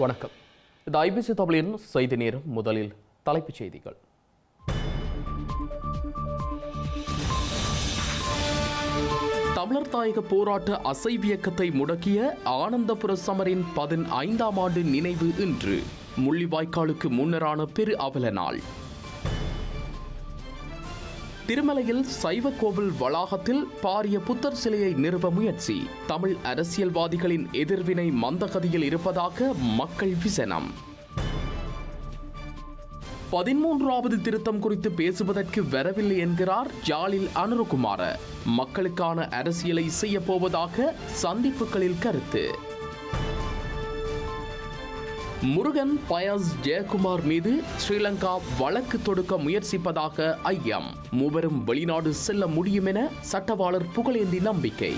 வணக்கம். இது ஐபிசி தமிழின் செய்தி நேரம். முதலில் தலைப்புச் செய்திகள். தமிழர் தாயக போராட்ட அசைவியக்கத்தை முடக்கிய ஆனந்தபுர சமரின் 15ஆம் ஆண்டு நினைவு இன்று. முள்ளிவாய்க்காலுக்கு முன்னரான பெரு அவல நாள். திருமலையில் சைவ கோவில் வளாகத்தில் பாரிய புத்தர் சிலையை நிறுவ முயற்சி. தமிழ் அரசியல்வாதிகளின் எதிர்வினை மந்தகதியில் இருப்பதாக மக்கள் விசனம். 13வது திருத்தம் குறித்து பேசுவதற்கு வரவில்லை என்கிறார் ஜாலில் அனுரகுமார. மக்களுக்கான அரசியலை செய்ய போவதாக சந்திப்புகளில் கருத்து. முருகன் பயஸ் ஜெயக்குமார் மீது ஸ்ரீலங்கா வழக்கு தொடுக்க முயற்சிப்பதாக ஐயம். மூவரும் வெளிநாடு செல்ல முடியும் என சட்டவாளர் புகழேந்தி நம்பிக்கை.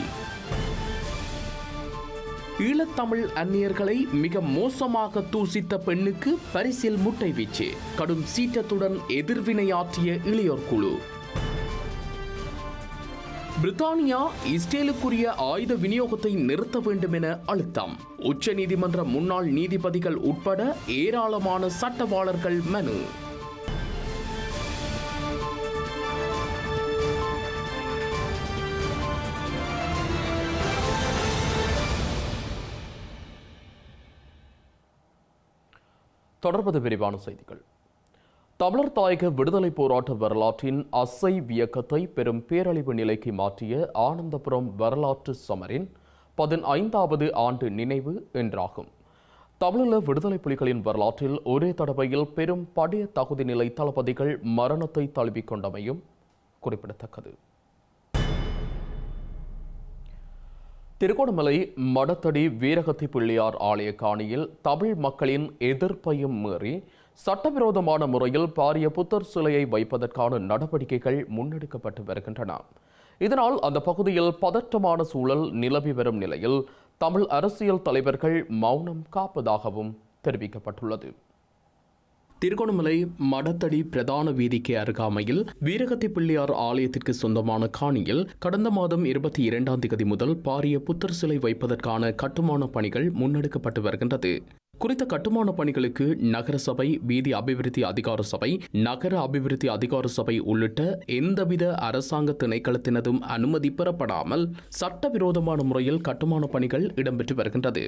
ஈழத்தமிழ் அந்நியர்களை மிக மோசமாக தூசித்த பெண்ணுக்கு பரிசில் முட்டை வீச்சு. கடும் சீற்றத்துடன் எதிர்வினையாற்றிய இளையோர் குழு. பிரித்தானியா இஸ்ரேலுக்குரிய ஆயுத விநியோகத்தை நிறுத்த வேண்டும் என அழுத்தம். உச்ச நீதிமன்ற முன்னாள் நீதிபதிகள் உட்பட ஏராளமான சட்டவாளர்கள் மனு. தொடர்பது விரிவான செய்திகள். தமிழர் தாயக விடுதலை போராட்ட வரலாற்றின் அசைவியக்கத்தை பெரும் பேரழிவு நிலைக்கு மாற்றிய ஆனந்தபுரம் வரலாற்று சமரின் 15வது ஆண்டு நினைவு என்றாகும். தமிழீழ விடுதலை புலிகளின் வரலாற்றில் ஒரே தடவையில் பெரும் படைய தகுதி நிலை தளபதிகள் மரணத்தை தழுவிக்கொண்டமையும் குறிப்பிடத்தக்கது. திருகோணமலை மடத்தடி வீரகத்தி பிள்ளையார் ஆலய காணியில் தமிழ் மக்களின் எதிர்ப்பையும் மீறி சட்டவிரோதமான முறையில் பாரிய புத்தர் சிலையை வைப்பதற்கான நடவடிக்கைகள் முன்னெடுக்கப்பட்டு வருகின்றன. இதனால் அந்த பகுதியில் பதற்றமான சூழல் நிலவி வரும் நிலையில் தமிழ் அரசியல் தலைவர்கள் மௌனம் காப்பதாகவும் தெரிவிக்கப்பட்டுள்ளது. திருகோணமலை மடத்தடி பிரதான வீதிக்கு அருகாமையில் வீரகத்தி பிள்ளையார் ஆலயத்திற்கு சொந்தமான காணியில் கடந்த மாதம் 22ஆம் தேதி முதல் பாரிய புத்தர் சிலை வைப்பதற்கான கட்டுமான பணிகள் முன்னெடுக்கப்பட்டு வருகின்றது. குறித்த கட்டுமான பணிகளுக்கு நகர சபை, வீதி அபிவிருத்தி அதிகார சபை, நகர அபிவிருத்தி அதிகார சபை உள்ளிட்ட எந்தவித அரசாங்க திணைக்களத்தினதும் அனுமதி பெறப்படாமல் சட்டவிரோதமான முறையில் கட்டுமான பணிகள் இடம்பெற்று வருகின்றது.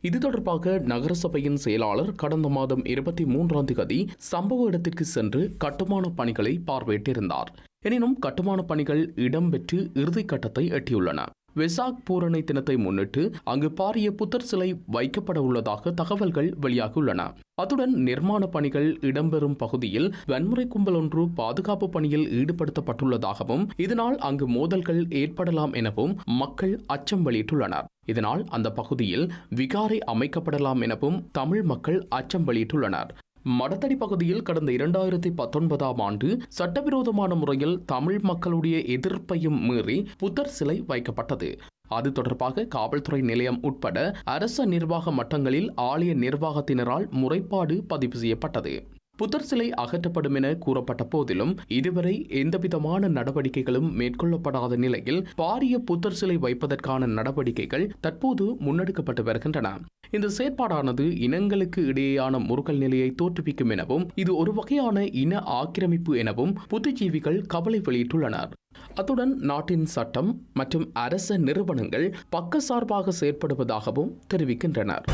இது தொடர்பாக நகரசபையின் செயலாளர் கடந்த மாதம் 23ஆம் தேதி சம்பவ இடத்திற்கு சென்று கட்டுமான பணிகளை பார்வையிட்டிருந்தார். எனினும் கட்டுமான பணிகள் இடம்பெற்று இறுதிக்கட்டத்தை எட்டியுள்ளன. வெசாக் பூரணை தினத்தை முன்னிட்டு அங்கு பாரிய புத்தர் சிலை வைக்கப்பட உள்ளதாக தகவல்கள் வெளியாகியுள்ளன. அத்துடன் நிர்மாண பணிகள் இடம்பெறும் பகுதியில் வன்முறை கும்பல் ஒன்று பாதுகாப்பு பணியில் ஈடுபடுத்தப்பட்டுள்ளதாகவும் இதனால் அங்கு மோதல்கள் ஏற்படலாம் எனவும் மக்கள் அச்சம் வெளியிட்டுள்ளனர். இதனால் அந்த பகுதியில் விகாரை அமைக்கப்படலாம் எனவும் தமிழ் மக்கள் அச்சம் வெளியிட்டுள்ளனர். மடத்தடி பகுதியில் கடந்த 2019ஆம் ஆண்டு சட்டவிரோதமான முறையில் தமிழ் மக்களுடைய எதிர்ப்பையும் மீறி புத்தர் சிலை வைக்கப்பட்டது. அது தொடர்பாக காவல்துறை நிலையம் உட்பட அரச நிர்வாக மட்டங்களில் ஆலய நிர்வாகத்தினரால் முறைப்பாடு பதிவு செய்யப்பட்டது. புத்தர் சிலை அகற்றப்படும் என கூறப்பட்ட போதிலும் இதுவரை எந்தவிதமான நடவடிக்கைகளும் மேற்கொள்ளப்படாத நிலையில் பாரிய புத்தர் சிலை வைப்பதற்கான நடவடிக்கைகள் தற்போது முன்னெடுக்கப்பட்டு வருகின்றன. இந்த செயற்பாடானது இனங்களுக்கு இடையேயான முறுகல் நிலையை தோற்றுவிக்கும் எனவும் இது ஒரு வகையான இன ஆக்கிரமிப்பு எனவும் புத்திஜீவிகள் கவலை வெளியிட்டுள்ளனர். அத்துடன் நாட்டின் சட்டம் மற்றும் அரச நிறுவனங்கள் பக்கசார்பாக செயற்படுவதாகவும் தெரிவிக்கின்றனர்.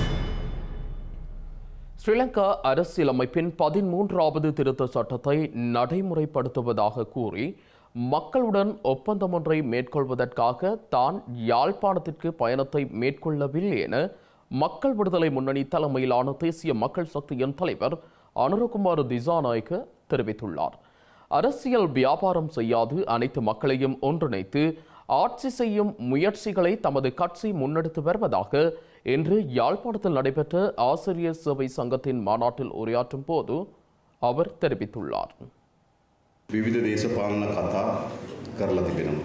ஸ்ரீலங்கா அரசியலமைப்பின் 13வது திருத்த சட்டத்தை நடைமுறைப்படுத்துவதாக கூறி மக்களுடன் ஒப்பந்தம் ஒன்றை மேற்கொள்வதற்காக தான் யாழ்ப்பாணத்திற்கு பயணத்தை மேற்கொள்ளவில்லை என மக்கள் விடுதலை முன்னணி தலைமையிலான தேசிய மக்கள் சக்தியின் தலைவர் அனுரகுமார் திசாநாயக்க தெரிவித்துள்ளார். அரசியல் வியாபாரம் செய்யாது அனைத்து மக்களையும் ஒன்றிணைத்து ஆட்சி செய்யும் முயற்சிகளை தமது கட்சி முன்னெடுத்து வருவதாக இன்று யாழ்ப்பாணத்தில் நடைபெற்ற ஆசிரியர் சேவை சங்கத்தின் மாநாட்டில் உரையாற்றும் போது அவர் தெரிவித்துள்ளார்.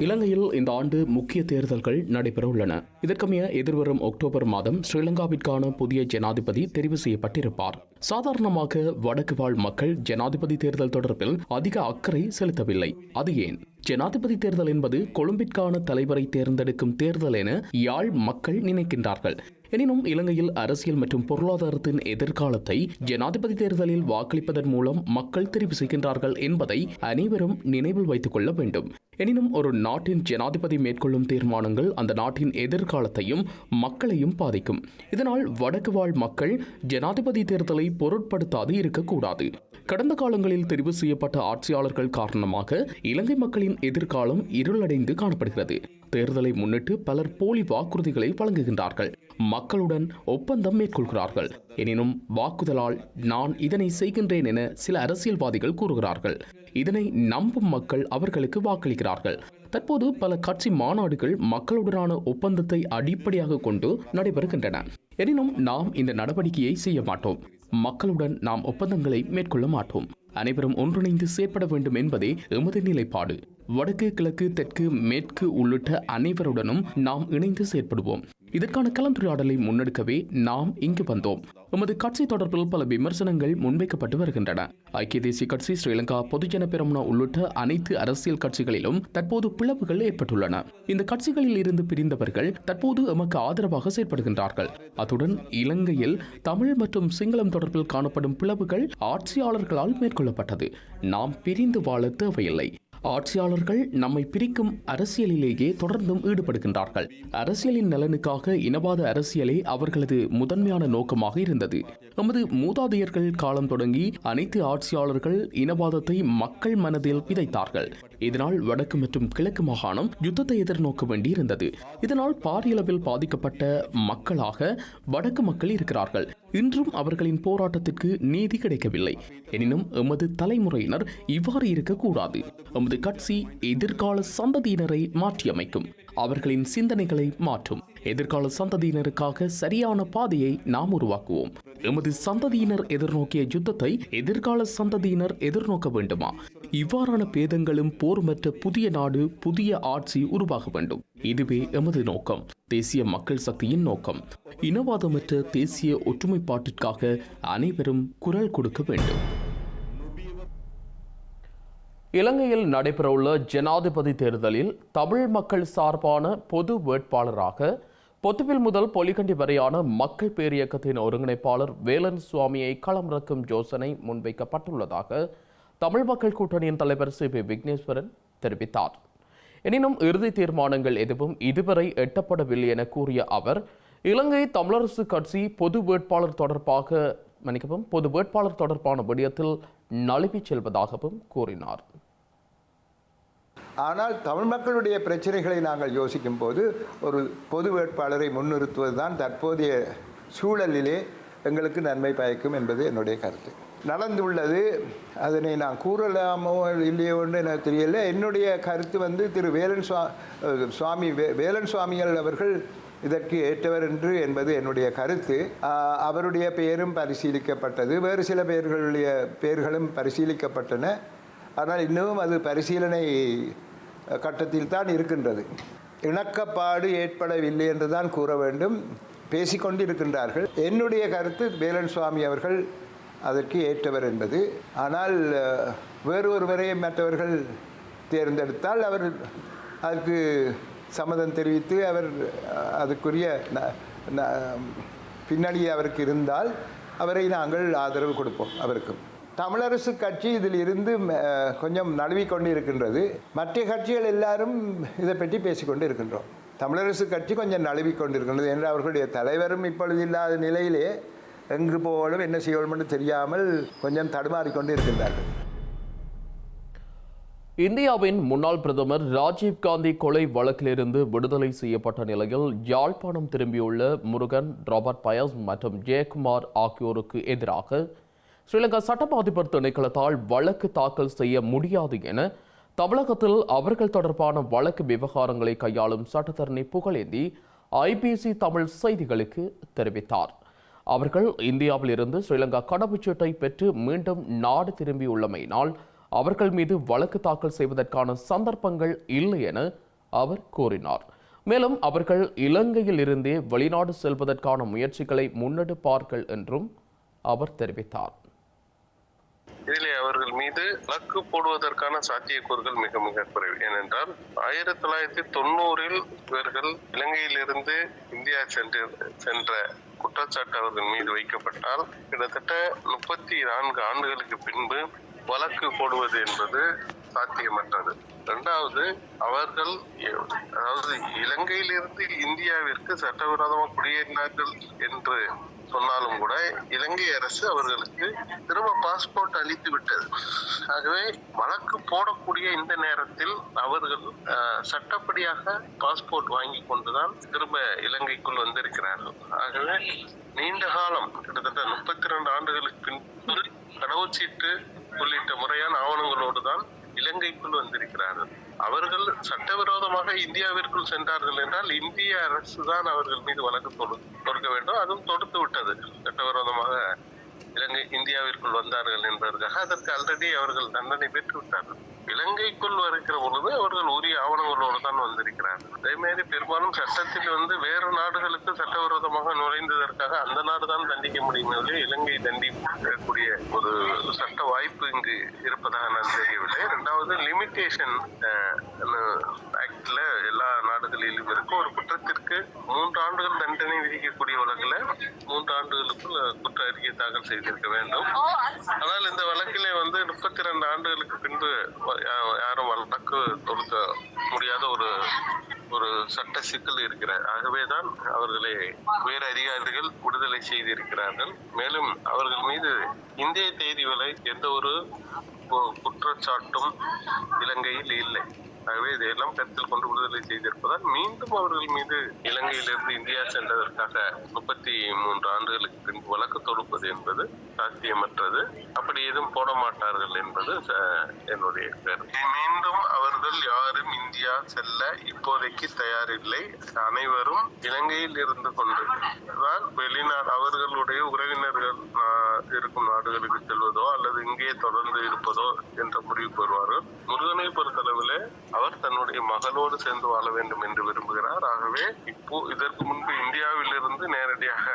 இலங்கையில் இந்த ஆண்டு முக்கிய தேர்தல்கள் நடைபெற உள்ளன. இதற்கமைய எதிர்வரும் அக்டோபர் மாதம் ஸ்ரீலங்காவிற்கான புதிய ஜனாதிபதி தெரிவு செய்யப்பட்டிருப்பார். சாதாரணமாக வடக்கு வாழ் மக்கள் ஜனாதிபதி தேர்தல் தொடர்பில் அதிக அக்கறை செலுத்தவில்லை. அது ஏன்? ஜனாதிபதி தேர்தல் என்பது கொழும்பிற்கான தலைவரை தேர்ந்தெடுக்கும் தேர்தல் என யாழ் மக்கள் நினைக்கின்றார்கள். எனினும் இலங்கையில் அரசியல் மற்றும் பொருளாதாரத்தின் எதிர்காலத்தை ஜனாதிபதி தேர்தலில் வாக்களிப்பதன் மூலம் மக்கள் தெரிவு செய்கின்றார்கள் என்பதை அனைவரும் நினைவில் வைத்துக் கொள்ள வேண்டும். எனினும் ஒரு நாட்டின் ஜனாதிபதி மேற்கொள்ளும் தீர்மானங்கள் அந்த நாட்டின் எதிர்காலத்தையும் மக்களையும் பாதிக்கும். இதனால் வடக்கு வாழ் மக்கள் ஜனாதிபதி தேர்தலை பொருட்படுத்தாது இருக்கக்கூடாது. கடந்த காலங்களில் தெரிவு செய்யப்பட்ட ஆட்சியாளர்கள் காரணமாக இலங்கை மக்களின் எதிர்காலம் இருளடைந்து காணப்படுகிறது. தேர்தலை முன்னிட்டு பலர் போலி வாக்குறுதிகளை வழங்குகின்றார்கள், மக்களுடன் ஒப்பந்தம் மேற்கொள்கிறார்கள். எனினும் வாக்குதலால் நான் இதனை செய்கின்றேன் என சில அரசியல்வாதிகள் கூறுகிறார்கள். இதனை நம்பும் மக்கள் அவர்களுக்கு வாக்களிக்கிறார்கள். தற்போது பல கட்சி மாநாடுகள் மக்களுடனான ஒப்பந்தத்தை அடிப்படையாக கொண்டு நடைபெறுகின்றன. எனினும் நாம் இந்த நடவடிக்கையை செய்ய மாட்டோம். மக்களுடன் நாம் ஒப்பந்தங்களை மேற்கொள்ள மாட்டோம். அனைவரும் ஒன்றிணைந்து செயற்பட வேண்டும் என்பதே எமது நிலைப்பாடு. வடக்கு, கிழக்கு, தெற்கு, மேற்கு உள்ளிட்ட அனைவருடனும் நாம் இணைந்து செயற்படுவோம். இதற்கான கலந்துரையாடலை முன்னெடுக்கவே நாம் இங்கு வந்தோம். எமது கட்சி தொடர்பில் பல விமர்சனங்கள் முன்வைக்கப்பட்டு வருகின்றன. ஐக்கிய தேசிய கட்சி, ஸ்ரீலங்கா பொதுஜன பெரமுன உள்ளிட்ட அனைத்து அரசியல் கட்சிகளிலும் தற்போது பிளவுகள் ஏற்பட்டுள்ளன. இந்த கட்சிகளில் இருந்து பிரிந்தவர்கள் தற்போது எமக்கு ஆதரவாக செயற்படுகின்றார்கள். அத்துடன் இலங்கையில் தமிழ் மற்றும் சிங்களம் தொடர்பில் காணப்படும் பிளவுகள் ஆட்சியாளர்களால் மேற்கொள்ளப்பட்டது. நாம் பிரிந்து வாழ தேவையில்லை. ஆட்சியாளர்கள் நம்மை பிரிக்கும் அரசியலிலேயே தொடர்ந்தும் ஈடுபடுகின்றார்கள். அரசியலின் நலனுக்காக இனவாத அரசியலே அவர்களது முதன்மையான நோக்கமாக இருந்தது. நமது மூதாதையர்கள் காலம் தொடங்கி அனைத்து ஆட்சியாளர்கள் இனவாதத்தை மக்கள் மனதில் விதைத்தார்கள். இதனால் வடக்கு மற்றும் கிழக்கு மாகாணம் யுத்தத்தை எதிர்நோக்க வேண்டியிருந்தது. இதனால் பாரியளவில் பாதிக்கப்பட்ட மக்களாக வடக்கு மக்கள் இருக்கிறார்கள். இன்றும் அவர்களின் போராட்டத்திற்கு நீதி கிடைக்கவில்லை. எனினும் எமது தலைமுறையினர் இவ்வாறு இருக்கக்கூடாது. எமது கட்சி எதிர்கால சந்ததியினரை மாற்றியமைக்கும், அவர்களின் சிந்தனைகளை மாற்றும். எதிர்கால சந்ததியினருக்காக சரியான பாதையை நாம் உருவாக்குவோம். எமது சந்ததியினர் எதிர்நோக்கிய யுத்தத்தை எதிர்கால சந்ததியினர் எதிர்நோக்க வேண்டுமா? இவ்வாறான பேதங்களும் போர்மற்ற புதிய நாடு, புதிய ஆட்சி உருவாக வேண்டும். இதுவே எமது நோக்கம், தேசிய மக்கள் சக்தியின் நோக்கம். இனவாதமற்ற தேசிய ஒற்றுமைப்பாட்டிற்காக அனைவரும் குரல் கொடுக்க வேண்டும். இலங்கையில் நடைபெறவுள்ள ஜனாதிபதி தேர்தலில் தமிழ் மக்கள் சார்பான பொது வேட்பாளராக பொத்துவில் முதல் பொலிகண்டி வரையான மக்கள் பேரியக்கத்தின் ஒருங்கிணைப்பாளர் வேலன் சுவாமியை களமிறக்கும் யோசனை முன்வைக்கப்பட்டுள்ளதாக தமிழ் மக்கள் கூட்டணியின் தலைவர் சி.பி. விக்னேஸ்வரன் தெரிவித்தார். எனினும் இறுதி தீர்மானங்கள் எதுவும் இதுவரை எட்டப்படவில்லை என கூறிய அவர், இலங்கை தமிழரசு கட்சி பொது வேட்பாளர் தொடர்பான விடயத்தில் நழுவிச் செல்வதாகவும் கூறினார். ஆனால் தமிழ் மக்களுடைய பிரச்சனைகளை நாங்கள் யோசிக்கும் போது ஒரு பொது வேட்பாளரை முன்னிறுத்துவதுதான் தற்போதைய சூழலிலே எங்களுக்கு நன்மை பயக்கும் என்பது என்னுடைய கருத்து. நடந்துள்ளது, அதனை நான் கூறலாமோ இல்லையோ எனக்கு தெரியல. என்னுடைய கருத்து திரு வேலன் சுவாமிகள் அவர்கள் இதற்கு ஏற்றவர் என்பது என்னுடைய கருத்து. அவருடைய பெயரும் பரிசீலிக்கப்பட்டது, வேறு சில பெயர்களும் பரிசீலிக்கப்பட்டன. ஆனால் இன்னமும் அது பரிசீலனை கட்டத்தில் தான் இருக்கின்றது. இணக்கப்பாடு ஏற்படவில்லை என்று தான் கூற வேண்டும். பேசிக்கொண்டு இருக்கின்றார்கள். என்னுடைய கருத்து வேலன் சுவாமி அவர்கள் அதற்கு ஏற்றவர் என்பது. ஆனால் வேறு ஒருவரை மற்றவர்கள் தேர்ந்தெடுத்தால் அவர் அதற்கு சம்மதம் தெரிவித்து அவர் அதுக்குரிய பின்னணி அவருக்கு இருந்தால் அவரை நாங்கள் ஆதரவு கொடுப்போம். அவருக்கும் தமிழரசு கட்சி இதில் இருந்து கொஞ்சம் நழுவிக்கொண்டு இருக்கின்றது. மற்ற கட்சிகள் எல்லாரும் இதை பற்றி பேசிக்கொண்டு இருக்கின்றோம். தமிழரசு கட்சி கொஞ்சம் நழுவிக்கொண்டு இருக்கின்றது என்று அவர்களுடைய தலைவரும் இப்பொழுது இல்லாத நிலையிலே எங்கு போகணும் என்ன செய்யணும் என்று தெரியாமல் கொஞ்சம் தடுமாறிக்கொண்டு இருக்கின்றார்கள். இந்தியாவின் முன்னாள் பிரதமர் ராஜீவ்காந்தி கொலை வழக்கிலிருந்து விடுதலை செய்யப்பட்ட நிலையில் யாழ்ப்பாணம் திரும்பியுள்ள முருகன், ராபர்ட் பயஸ் மற்றும் ஜெயக்குமார் ஆகியோருக்கு எதிராக ஸ்ரீலங்கா சட்டமா அதிபர் திணைக்களத்தால் வழக்கு தாக்கல் செய்ய முடியாது என தமிழகத்தில் அவர்கள் தொடர்பான வழக்கு விவகாரங்களை கையாளும் சட்டத்தரணி புகழேந்தி ஐபிசி தமிழ் செய்திகளுக்கு தெரிவித்தார். அவர்கள் இந்தியாவில் இருந்து ஸ்ரீலங்கா கடவுச்சீட்டை பெற்று மீண்டும் நாடு திரும்பியுள்ளமையினால் அவர்கள் மீது வழக்கு தாக்கல் செய்வதற்கான சந்தர்ப்பங்கள் இல்லை என அவர் கூறினார். மேலும் அவர்கள் இலங்கையில் இருந்தே வெளிநாடு செல்வதற்கான முயற்சிகளை முன்னெடுப்பார்கள் என்றும் அவர் தெரிவித்தார். இதிலே அவர்கள் மீது வழக்கு போடுவதற்கான சாத்தியக்கூறுகள் மிக மிக குறைவு. ஏனென்றால் 1990 இவர்கள் இலங்கையிலிருந்து இந்தியா சென்ற குற்றச்சாட்டு அவர்கள் மீது வைக்கப்பட்டால் கிட்டத்தட்ட 34 ஆண்டுகளுக்கு பின்பு வழக்கு போடுவது என்பது சாத்தியமற்றது. இரண்டாவது, அவர்கள் இலங்கையிலிருந்து இந்தியாவிற்கு சட்டவிரோதமாக குடியேறினார்கள் என்று சொன்னாலும் கூட இலங்கை அரசு அவர்களுக்கு திரும்ப பாஸ்போர்ட் அளித்து விட்டது. ஆகவே வழக்கு போடக்கூடிய இந்த நேரத்தில் அவர்கள் சட்டப்படியாக பாஸ்போர்ட் வாங்கி கொண்டுதான் திரும்ப இலங்கைக்குள் வந்திருக்கிறார்கள். ஆகவே நீண்ட காலம் கிட்டத்தட்ட 32 ஆண்டுகளுக்கு பின்பு கடவுச்சீட்டு உள்ளிட்ட முறையான ஆவணங்களோடு தான் இலங்கைக்குள் வந்திருக்கிறார்கள். அவர்கள் சட்டவிரோதமாக இந்தியாவிற்குள் சென்றார்கள் என்றால் இந்திய அரசு தான் அவர்கள் மீது வழக்கு தொடுக்க வேண்டும். அதுவும் தொடுத்து விட்டது. சட்டவிரோதமாக இந்தியாவிற்குள் வந்தார்கள் என்பதற்காக அதற்கு ஆல்ரெடி அவர்கள் தண்டனை பெற்று விட்டார்கள். இலங்கைக்குள் வருகிற பொழுது அவர்கள் உரிய ஆவணங்களோடு தான் வந்திருக்கிறார்கள். அதே மாதிரி பெரும்பாலும் சட்டத்தில் வேறு நாடுகளுக்கு சட்டவிரோதமாக நுழைந்ததற்காக அந்த நாடு தான் தண்டிக்க முடியுமே, இலங்கை தண்டிக்கக்கூடிய ஒரு சட்ட வாய்ப்பு இங்கு இருப்பதாக நான் தெரியவில்லை. இரண்டாவது, லிமிட்டேஷன் ஆக்ட்ல எல்லா நாடுகளிலும் இருக்கும். ஒரு குற்றத்திற்கு 3 ஆண்டுகள் தண்டனை விதிக்கக்கூடிய வழக்குல 3 ஆண்டுகளுக்குள் குற்ற அறிக்கை தாக்கல் செய்திருக்க வேண்டும். ஆனால் இந்த வழக்கிலே 32 ஆண்டுகளுக்கு பின்பு யாரும் வழக்கு தொடுக்க முடியாத ஒரு சட்ட சிக்கல் இருக்கிறார். ஆகவேதான் அவர்களை வேறு அதிகாரிகள் விடுதலை செய்திருக்கிறார்கள். மேலும் அவர்கள் மீது இந்திய தேதி வரை எந்த ஒரு குற்றச்சாட்டும் இலங்கையில் இல்லை. ஆகவே இதையெல்லாம் கருத்தில் கொண்டு விடுதலை செய்திருப்பதால் மீண்டும் அவர்கள் மீது இலங்கையிலிருந்து இந்தியா சென்றதற்காக 33 ஆண்டுகளுக்கு பின்பு வழக்கு தொடுப்பது என்பது சாத்தியமற்றது. அப்படி எதுவும் போட மாட்டார்கள் என்பது என்னுடைய கருத்து. மீண்டும் அவர்கள் யாரும் இந்தியா செல்ல இப்போதைக்கு தயாரில்லை. அனைவரும் இலங்கையில் இருந்து கொண்டு தான் வெளிநாடு அவர்களுடைய உறவினர்கள் இருக்கும் நாடுகளுக்கு செல்வதோ அல்லது இங்கே தொடர்ந்து இருப்பதோ என்ற முடிவுக்கு வருவார்கள். முருகனை பொறுத்தளவில் அவர் தன்னுடைய மகளோடு சேர்ந்து வாழ வேண்டும் என்று விரும்புகிறார். ஆகவே இதற்கு முன்பு இந்தியாவிலிருந்து நேரடியாக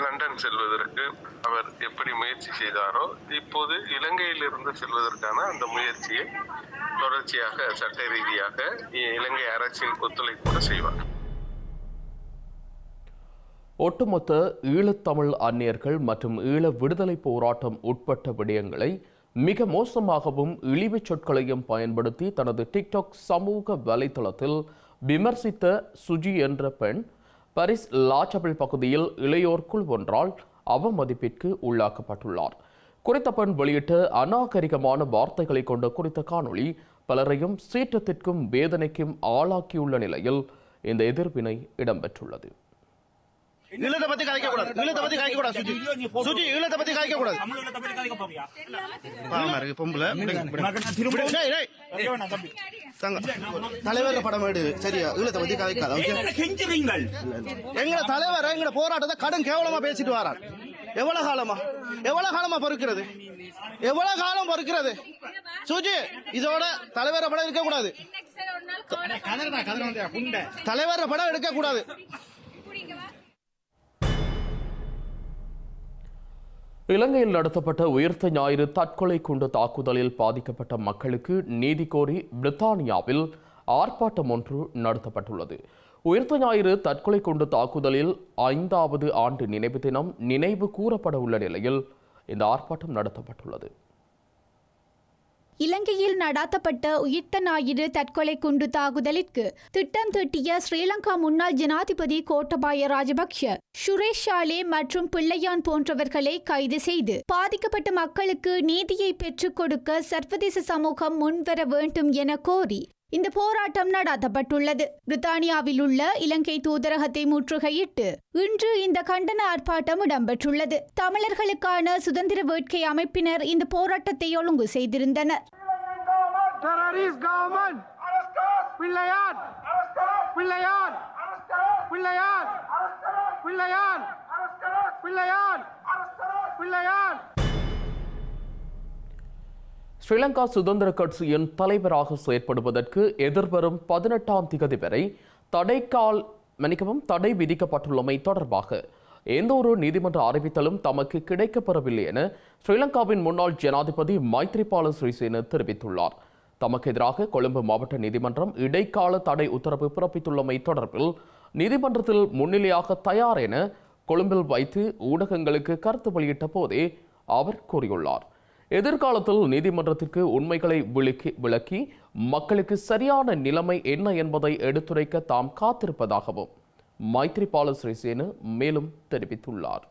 லண்டன் செல்வதற்கு அவர் எப்படி முயற்சி செய்தாரோ இப்போது இலங்கையிலிருந்து செல்வதற்கான அந்த முயற்சியை தொடர்ச்சியாக சட்ட ரீதியாக இலங்கை அரசின் ஒத்துழைப்போடு செய்வார். ஒட்டுமொத்த ஈழத்தமிழ் அந்நியர்கள் மற்றும் ஈழ விடுதலை போராட்டம் உட்பட்ட விடயங்களை மிக மோசமாகவும் இழிவுச் சொற்களையும் பயன்படுத்தி தனது டிக்டாக் சமூக வலைத்தளத்தில் விமர்சித்த சுஜி என்ற பெண் பாரிஸ் லாச்சபெல் பகுதியில் இளையோர் குழு ஒன்றால் அவமதிப்பிற்கு உள்ளாக்கப்பட்டுள்ளார். குறித்த பெண் வெளியிட்ட அநாகரிகமான வார்த்தைகளை கொண்ட குறித்த காணொளி பலரையும் சீற்றத்திற்கும் வேதனைக்கும் ஆளாக்கியுள்ள நிலையில் இந்த எதிர்வினை இடம்பெற்றுள்ளது. ஈழத்தை பத்தி கதைக்க கூடாது. ஈழத்தை பத்தி கதைக்க கூடாது. சுஜி ஈழத்தை பத்தி கதைக்க கூடாது. பொம்பளை தலைவர் படம் எடு. சரியா? ஈழத்தை பத்தி கதைக்காத. எங்க தலைவர் எங்க போராட்டத்தை கடும் கேவலமா பேசிட்டு வரார். எவ்வளவு காலமா பொறுக்கிறது? எவ்வளவு காலம் பொறுக்கிறது? சுஜி இதோட தலைவர படம் எடுக்க கூடாது. தலைவர படம் எடுக்க கூடாது. இலங்கையில் நடத்தப்பட்ட உயிர்த்த ஞாயிறு தற்கொலை குண்டு தாக்குதலில் பாதிக்கப்பட்ட மக்களுக்கு நீதி கோரி பிரித்தானியாவில் ஆர்ப்பாட்டம் ஒன்று நடத்தப்பட்டுள்ளது. உயிர்த்த ஞாயிறு தற்கொலை குண்டு தாக்குதலில் 5வது ஆண்டு நினைவு தினம் நினைவு கூறப்பட உள்ள நிலையில் இந்த ஆர்ப்பாட்டம் நடத்தப்பட்டுள்ளது. இலங்கையில் நடாத்தப்பட்ட உயிர்த்த ஞாயிறு தற்கொலை குண்டு தாக்குதலிற்கு திட்டம் தீட்டிய ஸ்ரீலங்கா முன்னாள் ஜனாதிபதி கோட்டபாய ராஜபக்ஷ, சுரேஷ் ஷாலே மற்றும் பிள்ளையான் போன்றவர்களை கைது செய்து பாதிக்கப்பட்ட மக்களுக்கு நீதியை பெற்றுக் கொடுக்க சர்வதேச சமூகம் முன்வர வேண்டும் என கோரி இந்த போராட்டம் நடாத்தப்பட்டுள்ளது. பிரித்தானியாவில் உள்ள இலங்கை தூதரகத்தை முற்றுகையிட்டு இன்று இந்த கண்டன ஆர்ப்பாட்டம் இடம்பெற்றுள்ளது. தமிழர்களுக்கான சுதந்திர வேட்கை அமைப்பினர் இந்த போராட்டத்தை ஒழுங்கு செய்திருந்தனர். ஸ்ரீலங்கா சுதந்திர கட்சியின் தலைவராக செயற்படுவதற்கு எதிர்வரும் 18ஆம் திகதி வரை தடை விதிக்கப்பட்டுள்ளமை தொடர்பாக எந்த ஒரு நீதிமன்ற அறிவித்தலும் தமக்கு கிடைக்கப்பெறவில்லை என ஸ்ரீலங்காவின் முன்னாள் ஜனாதிபதி மைத்ரிபால சிறிசேன தெரிவித்துள்ளார். தமக்கு எதிராக கொழும்பு மாவட்ட நீதிமன்றம் இடைக்கால தடை உத்தரவு பிறப்பித்துள்ளமை தொடர்பில் நீதிமன்றத்தில் முன்னிலையாக தயார் என கொழும்பில் வைத்து ஊடகங்களுக்கு கருத்து வெளியிட்ட போதே அவர் கூறியுள்ளார். எதிர்காலத்தில் நீதிமன்றத்திற்கு உண்மைகளை விளக்கி மக்களுக்கு சரியான நிலைமை என்ன என்பதை எடுத்துரைக்க தாம் காத்திருப்பதாகவும் மைத்ரிபால சிறிசேன மேலும் தெரிவித்துள்ளார்.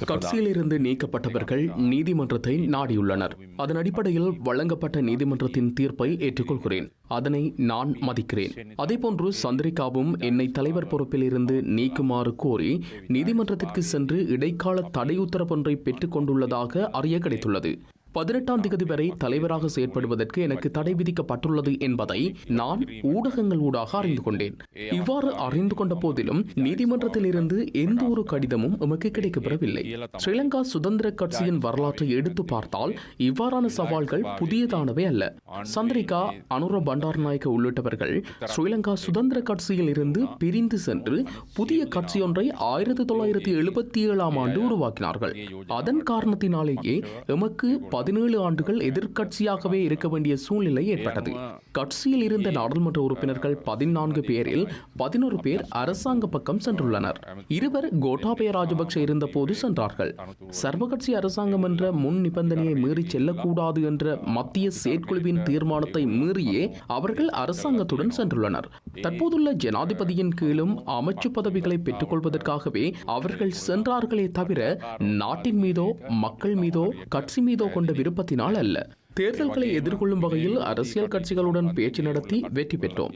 கட்சியிலிருந்து நீக்கப்பட்டவர்கள் நீதிமன்றத்தை நாடியுள்ளனர். அதன் அடிப்படையில் வழங்கப்பட்ட நீதிமன்றத்தின் தீர்ப்பை ஏற்றுக்கொள்கிறேன். அதனை நான் மதிக்கிறேன். அதேபோன்று சந்திரிகாவும் என்னை தலைவர் பொறுப்பில் இருந்து நீக்குமாறு கோரி நீதிமன்றத்திற்கு சென்று இடைக்கால தடை உத்தரவொன்றை பெற்றுக் கொண்டுள்ளதாக அறிய கிடைத்துள்ளது. 18ஆம் தேதி வரை தலைவராக செயற்படுவதற்கு எனக்கு தடை விதிக்கப்பட்டுள்ளது என்பதை நான் ஊடகங்கள் ஊடாக அறிந்து கொண்டேன். இவ்வாறு அறிந்து கொண்ட போதிலும் நீதிமன்றத்தில் இருந்து எந்த ஒரு கடிதமும் எமக்கு கிடைக்கப்பெறவில்லை. ஸ்ரீலங்கா சுதந்திர கட்சியின் வரலாற்றை எடுத்து பார்த்தால் இவ்வாறான சவால்கள் புதியதானவே அல்ல. சந்திரிகா, அனுர பண்டாரநாயக்க உள்ளிட்டவர்கள் ஸ்ரீலங்கா சுதந்திர கட்சியில் இருந்து பிரிந்து சென்று புதிய கட்சியொன்றை 1977ஆம் ஆண்டு உருவாக்கினார்கள். அதன் காரணத்தினாலேயே எமக்கு 17 ஆண்டுகள் எதிர்க்கட்சியாகவே இருக்க வேண்டிய சூழ்நிலை ஏற்பட்டது. கட்சியில் இருந்த நாடாளுமன்ற உறுப்பினர்கள் 14 பேரில் 11 பேர் அரசாங்க பக்கம் சென்றுள்ளனர். 2 கோட்டாபய ராஜபக்ஷ இருந்த போது சென்றார்கள். சர்வகட்சி அரசாங்கம் என்ற முன் நிபந்தனையை மீறி செல்லக்கூடாது என்ற மத்திய செயற்குழுவின் தீர்மானத்தை மீறியே அவர்கள் அரசாங்கத்துடன் சென்றுள்ளனர். தற்போதுள்ள ஜனாதிபதியின் கீழும் அமைச்சு பதவிகளை பெற்றுக் கொள்வதற்காகவே அவர்கள் சென்றார்களே தவிர நாட்டின் மீதோ மக்கள் மீதோ கட்சி மீதோ கொண்ட விருப்பத்தினால் அல்ல. தேர்தல்களை எதிர்கொள்ளும் வகையில் அரசியல் கட்சிகளுடன் பேச்சு நடத்தி வெற்றி பெற்றோம்.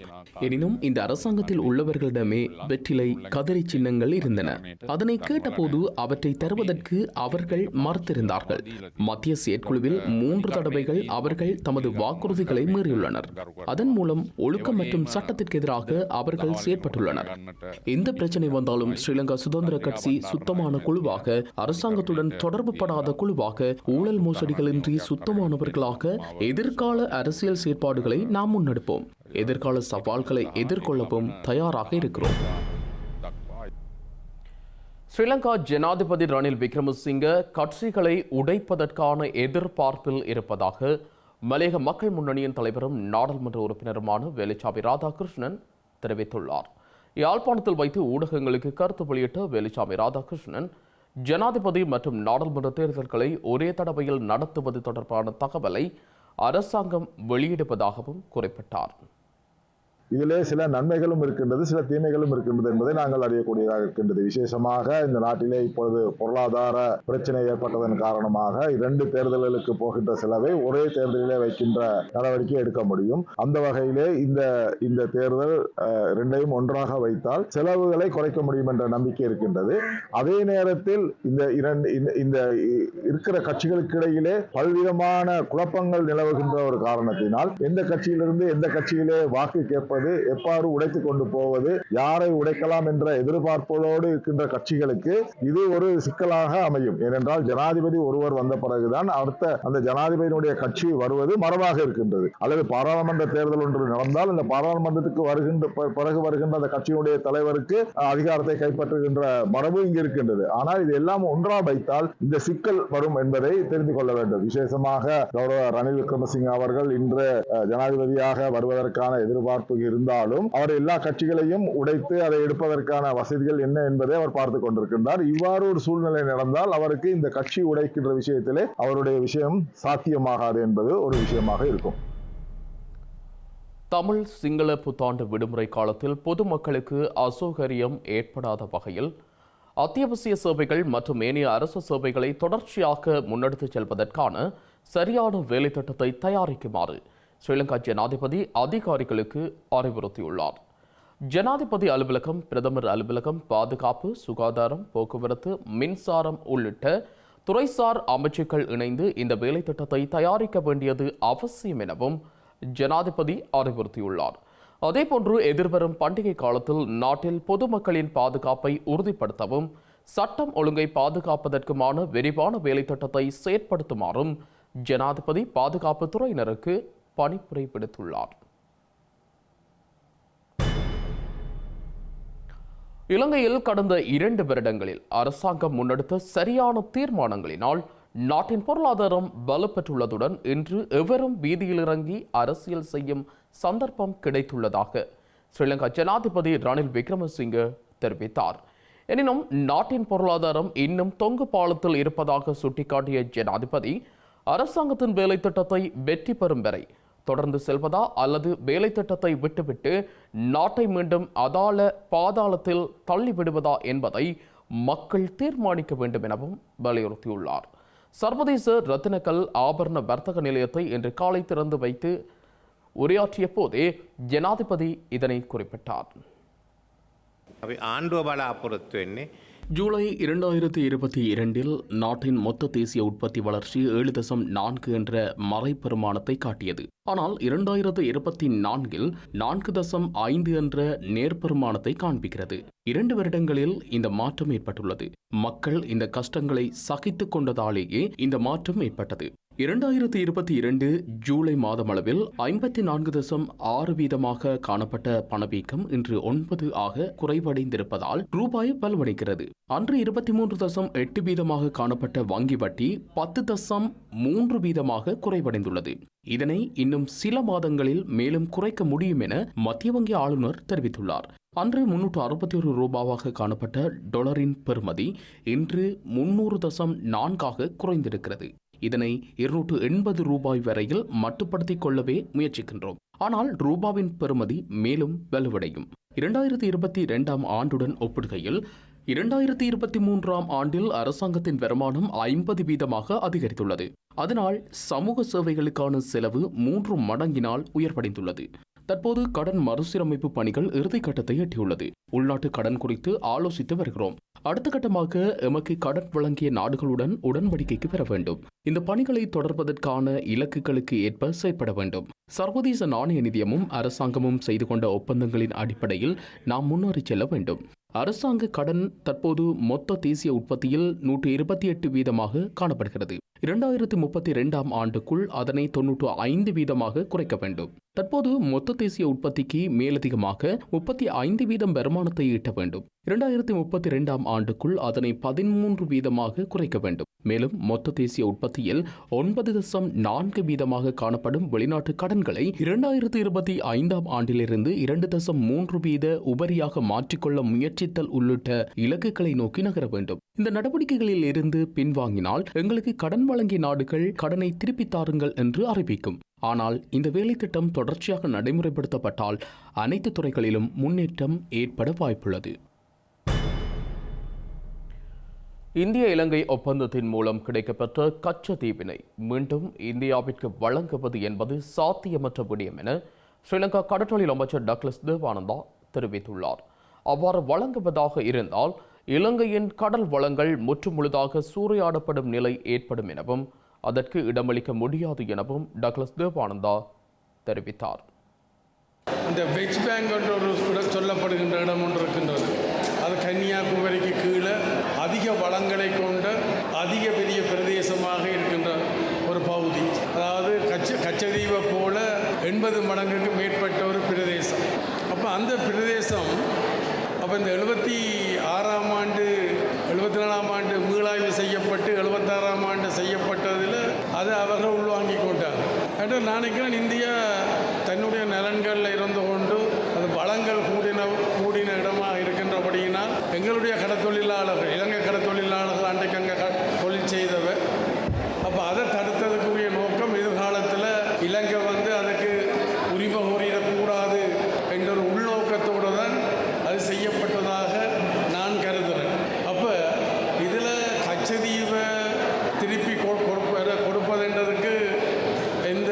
எனினும் இந்த அரசாங்கத்தில் உள்ளவர்களிடமே வெற்றிலை கதறி சின்னங்கள் இருந்தன. அதனை கேட்டபோது அவற்றை தருவதற்கு அவர்கள் மறுத்திருந்தார்கள். மத்திய செயற்குழுவில் 3 தடவைகள் அவர்கள் தமது வாக்குறுதிகளை மீறியுள்ளனர். அதன் மூலம் ஒழுக்கம் மற்றும் சட்டத்திற்கு எதிராக அவர்கள் செயற்பட்டுள்ளனர். எந்த பிரச்சனை வந்தாலும் ஸ்ரீலங்கா சுதந்திர கட்சி சுத்தமான குழுவாக, அரசாங்கத்துடன் தொடர்பு படாத குழுவாக, ஊழல் மோசடிகளின்றி சுத்தமானவர்களாக எதிர்கால அரசியல் செயற்பாடுகளை நாம் முன்னெடுப்போம். எதிர்கால சவால்களை எதிர்கொள்ளவும் தயாராக இருக்கிறோம். ஸ்ரீலங்கா ஜனாதிபதி ரணில் விக்ரமசிங்க கட்சிகளை உடைப்பதற்கான எதிர்பார்ப்பில் இருப்பதாக மலையக மக்கள் முன்னணியின் தலைவரும் நாடாளுமன்ற உறுப்பினருமான வேலுச்சாமி ராதாகிருஷ்ணன் தெரிவித்துள்ளார். யாழ்ப்பாணத்தில் வைத்து ஊடகங்களுக்கு கருத்து வெளியிட்ட வேலுச்சாமி ராதாகிருஷ்ணன் ஜனாதிபதி மற்றும் நாடாளுமன்ற தேர்தல்களை ஒரே தடவையில் நடத்துவது தொடர்பான தகவலை அரசாங்கம் வெளியிடுவதாகவும் குறிப்பிட்டார். இதிலே சில நன்மைகளும் இருக்கின்றது, சில தீமைகளும் இருக்கின்றது என்பதை நாங்கள் அறியக்கூடியதாக இருக்கின்றது. விசேஷமாக இந்த நாட்டிலே இப்பொழுது பொருளாதார பிரச்சனை ஏற்பட்டதன் காரணமாக 2 தேர்தல்களுக்கு போகின்ற செலவை ஒரே தேர்தலிலே வைக்கின்ற நடவடிக்கை எடுக்க முடியும். அந்த வகையிலே இந்த தேர்தல் 2ஐயும் ஒன்றாக வைத்தால் செலவுகளை குறைக்க முடியும் என்ற நம்பிக்கை இருக்கின்றது. அதே நேரத்தில் இந்த இருக்கிற கட்சிகளுக்கு இடையிலே பல்விதமான குழப்பங்கள் நிலவுகின்ற ஒரு காரணத்தினால் எந்த கட்சியிலிருந்து எந்த கட்சியிலே வாக்கு கேட்பது, எவ்வாறு உடைத்துக் கொண்டு போவது, யாரை உடைக்கலாம் என்ற எதிர்பார்ப்போடு இருக்கின்ற கட்சிகளுக்கு இது ஒரு சிக்கலாக அமையும். ஏனென்றால் ஜனாதிபதி ஒருவர் வந்த பிறகுதான் அடுத்த அந்த ஜனாதிபதியினுடைய கட்சி வருவது மரபாக இருக்கின்றது. அல்லது பாராளுமன்ற தேர்தல் ஒன்று நடந்தால் அந்த பாராளுமன்றத்துக்கு பிறகு வருகின்ற அந்த கட்சியினுடைய தலைவருக்கு அதிகாரத்தை கைப்பற்றுகின்ற மரபு இங்கு இருக்கின்றது. ஆனால் இது எல்லாம் ஒன்றா வைத்தால் இந்த சிக்கல் வரும் என்பதை தெரிந்து கொள்ள வேண்டும். விசேஷமாக கௌரவ ரணில் விக்ரமசிங்க அவர்கள் இன்று ஜனாதிபதியாக வருவதற்கான எதிர்பார்ப்பு இருந்தாலும் அவர் எல்லா கட்சிகளையும் உடைத்து அதை எடுப்பதற்கான வசதிகள் என்ன என்பதை அவர் பார்த்துக் கொண்டிருக்கின்றார். இவ்வாறு ஒரு சூழ்நிலை நடந்தால் அவருக்கு இந்த கட்சி உடைக்கின்ற விஷயத்திலே அவருடைய விஷயம் சாத்தியமாகாது என்பது ஒரு விஷயமாக இருக்கும். தமிழ் சிங்கள புத்தாண்டு விடுமுறை காலத்தில் பொதுமக்களுக்கு அசௌகரியம் ஏற்படாத வகையில் அத்தியாவசிய சேவைகள் மற்றும் ஏனைய அரசு சேவைகளை தொடர்ச்சியாக முன்னெடுத்துச் செல்வதற்கான சரியான வேலை திட்டத்தை தயாரிக்குமாறு ஸ்ரீலங்கா ஜனாதிபதி அதிகாரிகளுக்கு அறிவுறுத்தியுள்ளார். ஜனாதிபதி அலுவலகம், பிரதமர் அலுவலகம், பாதுகாப்பு, சுகாதாரம், போக்குவரத்து, மின்சாரம் உள்ளிட்ட துறைசார் அமைச்சுக்கள் இணைந்து இந்த வேலை திட்டத்தை தயாரிக்க வேண்டியது அவசியம் எனவும் ஜனாதிபதி அறிவுறுத்தியுள்ளார். அதேபோன்று எதிர்வரும் பண்டிகை காலத்தில் நாட்டில் பொதுமக்களின் பாதுகாப்பை உறுதிப்படுத்தவும் சட்டம் ஒழுங்கை பாதுகாப்பதற்குமான விரிவான வேலை திட்டத்தை செயற்படுத்துமாறும் ஜனாதிபதி பாதுகாப்பு துறையினருக்கு பணிப்புரை விடுத்துள்ளார். இலங்கையில் கடந்த 2 வருடங்களில் அரசாங்கம் முன்னெடுத்த சரியான தீர்மானங்களினால் நாட்டின் பொருளாதாரம் வலுப்பெற்றுள்ளதுடன் இன்று எவரும் வீதியில் இறங்கி அரசியல் செய்யும் சந்தர்ப்பம் கிடைத்துள்ளதாக ஸ்ரீலங்கா ஜனாதிபதி ரணில் விக்ரமசிங்கே தெரிவித்தார். எனினும் நாட்டின் பொருளாதாரம் இன்னும் தொங்கு பாலத்தில் இருப்பதாக சுட்டிக்காட்டிய ஜனாதிபதி அரசாங்கத்தின் வேலை திட்டத்தை வெற்றி பெறும் வரை தொடர்ந்து செல்வதா அல்லது வேலை திட்டத்தை விட்டுவிட்டு நாட்டை மீண்டும் பாதாளத்தில் தள்ளிவிடுவதா என்பதை மக்கள் தீர்மானிக்க வேண்டும் எனவும் வலியுறுத்தியுள்ளார். சர்வதேச ரத்தினக்கல் ஆபரண வர்த்தக நிலையத்தை இன்று காலை திறந்து வைத்து உரையாற்றிய போதே ஜனாதிபதி இதனை குறிப்பிட்டார். ஜூலை 2022 நாட்டின் மொத்த தேசிய உற்பத்தி வளர்ச்சி 7.4 என்ற மறைப்பெருமானத்தை காட்டியது. ஆனால் 2024 4.5 என்ற நேர்பெருமானத்தை காண்பிக்கிறது. 2 வருடங்களில் இந்த மாற்றம் ஏற்பட்டுள்ளது. மக்கள் இந்த கஷ்டங்களை சகித்துக் கொண்டதாலேயே இந்த மாற்றம் ஏற்பட்டது. 2022 ஜூலை மாதமளவில் 54.6% காணப்பட்ட பணவீக்கம் இன்று 9 ஆக குறைவடைந்திருப்பதால் ரூபாய் வலுவடைகிறது. அன்று 23.8% காணப்பட்ட வங்கி வட்டி 10.3% குறைவடைந்துள்ளது. இதனை இன்னும் சில மாதங்களில் மேலும் குறைக்க முடியும் என மத்திய வங்கி ஆளுநர் தெரிவித்துள்ளார். அன்று 361 ரூபாவாக காணப்பட்ட டாலரின் பெறுமதி இன்று 300.4 குறைந்திருக்கிறது. இதனை 280 ரூபாய் வரையில் மட்டுப்படுத்திக் கொள்ளவே முயற்சிக்கின்றோம். ஆனால் ரூபாவின் பெறுமதி மேலும் வலுவடையும். 2022 ஆண்டுடன் ஒப்பிடுகையில் 2023 ஆண்டில் அரசாங்கத்தின் வருமானம் 50% அதிகரித்துள்ளது. அதனால் சமூக சேவைகளுக்கான செலவு 3 மடங்கினால் உயர்வடைந்துள்ளது. தற்போது கடன் மறுசீரமைப்பு பணிகள் இறுதிக்கட்டத்தை எட்டியுள்ளது. உள்நாட்டு கடன் குறித்து ஆலோசித்து வருகிறோம். அடுத்த கட்டமாக எமக்கு கடன் வழங்கிய நாடுகளுடன் உடன்படிக்கைக்கு பெற வேண்டும். இந்த பணிகளை தொடர்வதற்கான இலக்குகளுக்கு ஏற்ப செயற்பட வேண்டும். சர்வதேச நாணய நிதியமும் அரசாங்கமும் செய்து கொண்ட ஒப்பந்தங்களின் அடிப்படையில் நாம் முன்னேறி செல்ல வேண்டும். அரசாங்க கடன் தற்போது மொத்த தேசிய உற்பத்தியில் 128% காணப்படுகிறது. 2032 ஆண்டுக்குள் அதனை 95% குறைக்க வேண்டும். தற்போது மொத்த தேசிய உற்பத்திக்கு மேலதிகமாக 35% வருமானத்தை ஈட்ட வேண்டும். 2032 ஆண்டுக்குள் அதனை 13% குறைக்க வேண்டும். மேலும் மொத்த தேசிய உற்பத்தியில் 9.4% காணப்படும் வெளிநாட்டு கடன்களை 2025 ஆண்டிலிருந்து 2.3% உபரியாக மாற்றிக்கொள்ள முயற்சித்தல் உள்ளிட்ட இலக்குகளை நோக்கி நகர வேண்டும். இந்த நடவடிக்கைகளில் இருந்து பின்வாங்கினால் எங்களுக்கு கடன் வழங்கிய நாடுகள் கடனை திருப்பித் தாருங்கள் என்று அறிவிக்கும். ஆனால் இந்த வேலை திட்டம் தொடர்ச்சியாக நடைமுறைப்படுத்தப்பட்டால் அனைத்து துறைகளிலும் முன்னேற்றம் ஏற்பட வாய்ப்புள்ளது. இந்திய இலங்கை ஒப்பந்தத்தின் மூலம் கிடைக்கப்பெற்ற கச்சத்தீவினை மீண்டும் இந்தியாவிற்கு வழங்குவது என்பது சாத்தியமற்ற விடயம் என ஸ்ரீலங்கா கடற்றொழில் அமைச்சர் டக்ளஸ் தேவானந்தா தெரிவித்துள்ளார். அவ்வாறு வழங்குவதாக இருந்தால் இலங்கையின் கடல் வளங்கள் முற்றுமுழுதாக சூறையாடப்படும் நிலை ஏற்படும் எனவும் அதற்கு இடமளிக்க முடியாது எனவும் டக்ளஸ் தேவானந்தா தெரிவித்தார். இந்த வெஸ்ட் பேங்க் என்ற ஒரு சொல்லப்படுகின்ற இடம் ஒன்று இருக்கின்றது. அது கன்னியாகுமரிக்கு கீழே அதிக வளங்களை கொண்ட அதிக பெரிய பிரதேசமாக இருக்கின்ற ஒரு பகுதி. அதாவது கச்சதீவை போல 80 மடங்குக்கு மேற்பட்ட ஒரு பிரதேசம். அப்போ அந்த பிரதேசம் இந்த 76ஆம் ஆண்டு 74ஆம் ஆண்டு மீளாய்வு செய்யப்பட்டு 76ஆம் ஆண்டு செய்யப்பட்டதில் அதை அவர்கள் உள்வாங்கி கொண்டாங்க. என்று நினைக்கிறேன் இந்தியா தன்னுடைய நலன்களில் இருந்து கொண்டு அது வளங்கள் கூடின இடமாக இருக்கின்றபடியினால் எங்களுடைய கடத்தொழிலாளர்கள் இலங்கை கடத்தொழிலாளர்கள் அன்றைக்கு அங்கே தொழில் செய்தவர். அப்போ அதை தடுத்ததுக்குரிய நோக்கம் எதிர்காலத்தில் இலங்கை அதுக்கு உரிமை கோரிடக்கூடாது என்ற ஒரு உள்நோக்கத்தோடு தான் அது செய்யப்பட்டதாக நான் கருதுகிறேன். அப்போ இதில் கச்சதீவை திருப்பி கொடுப்பதுன்றதுக்கு எந்த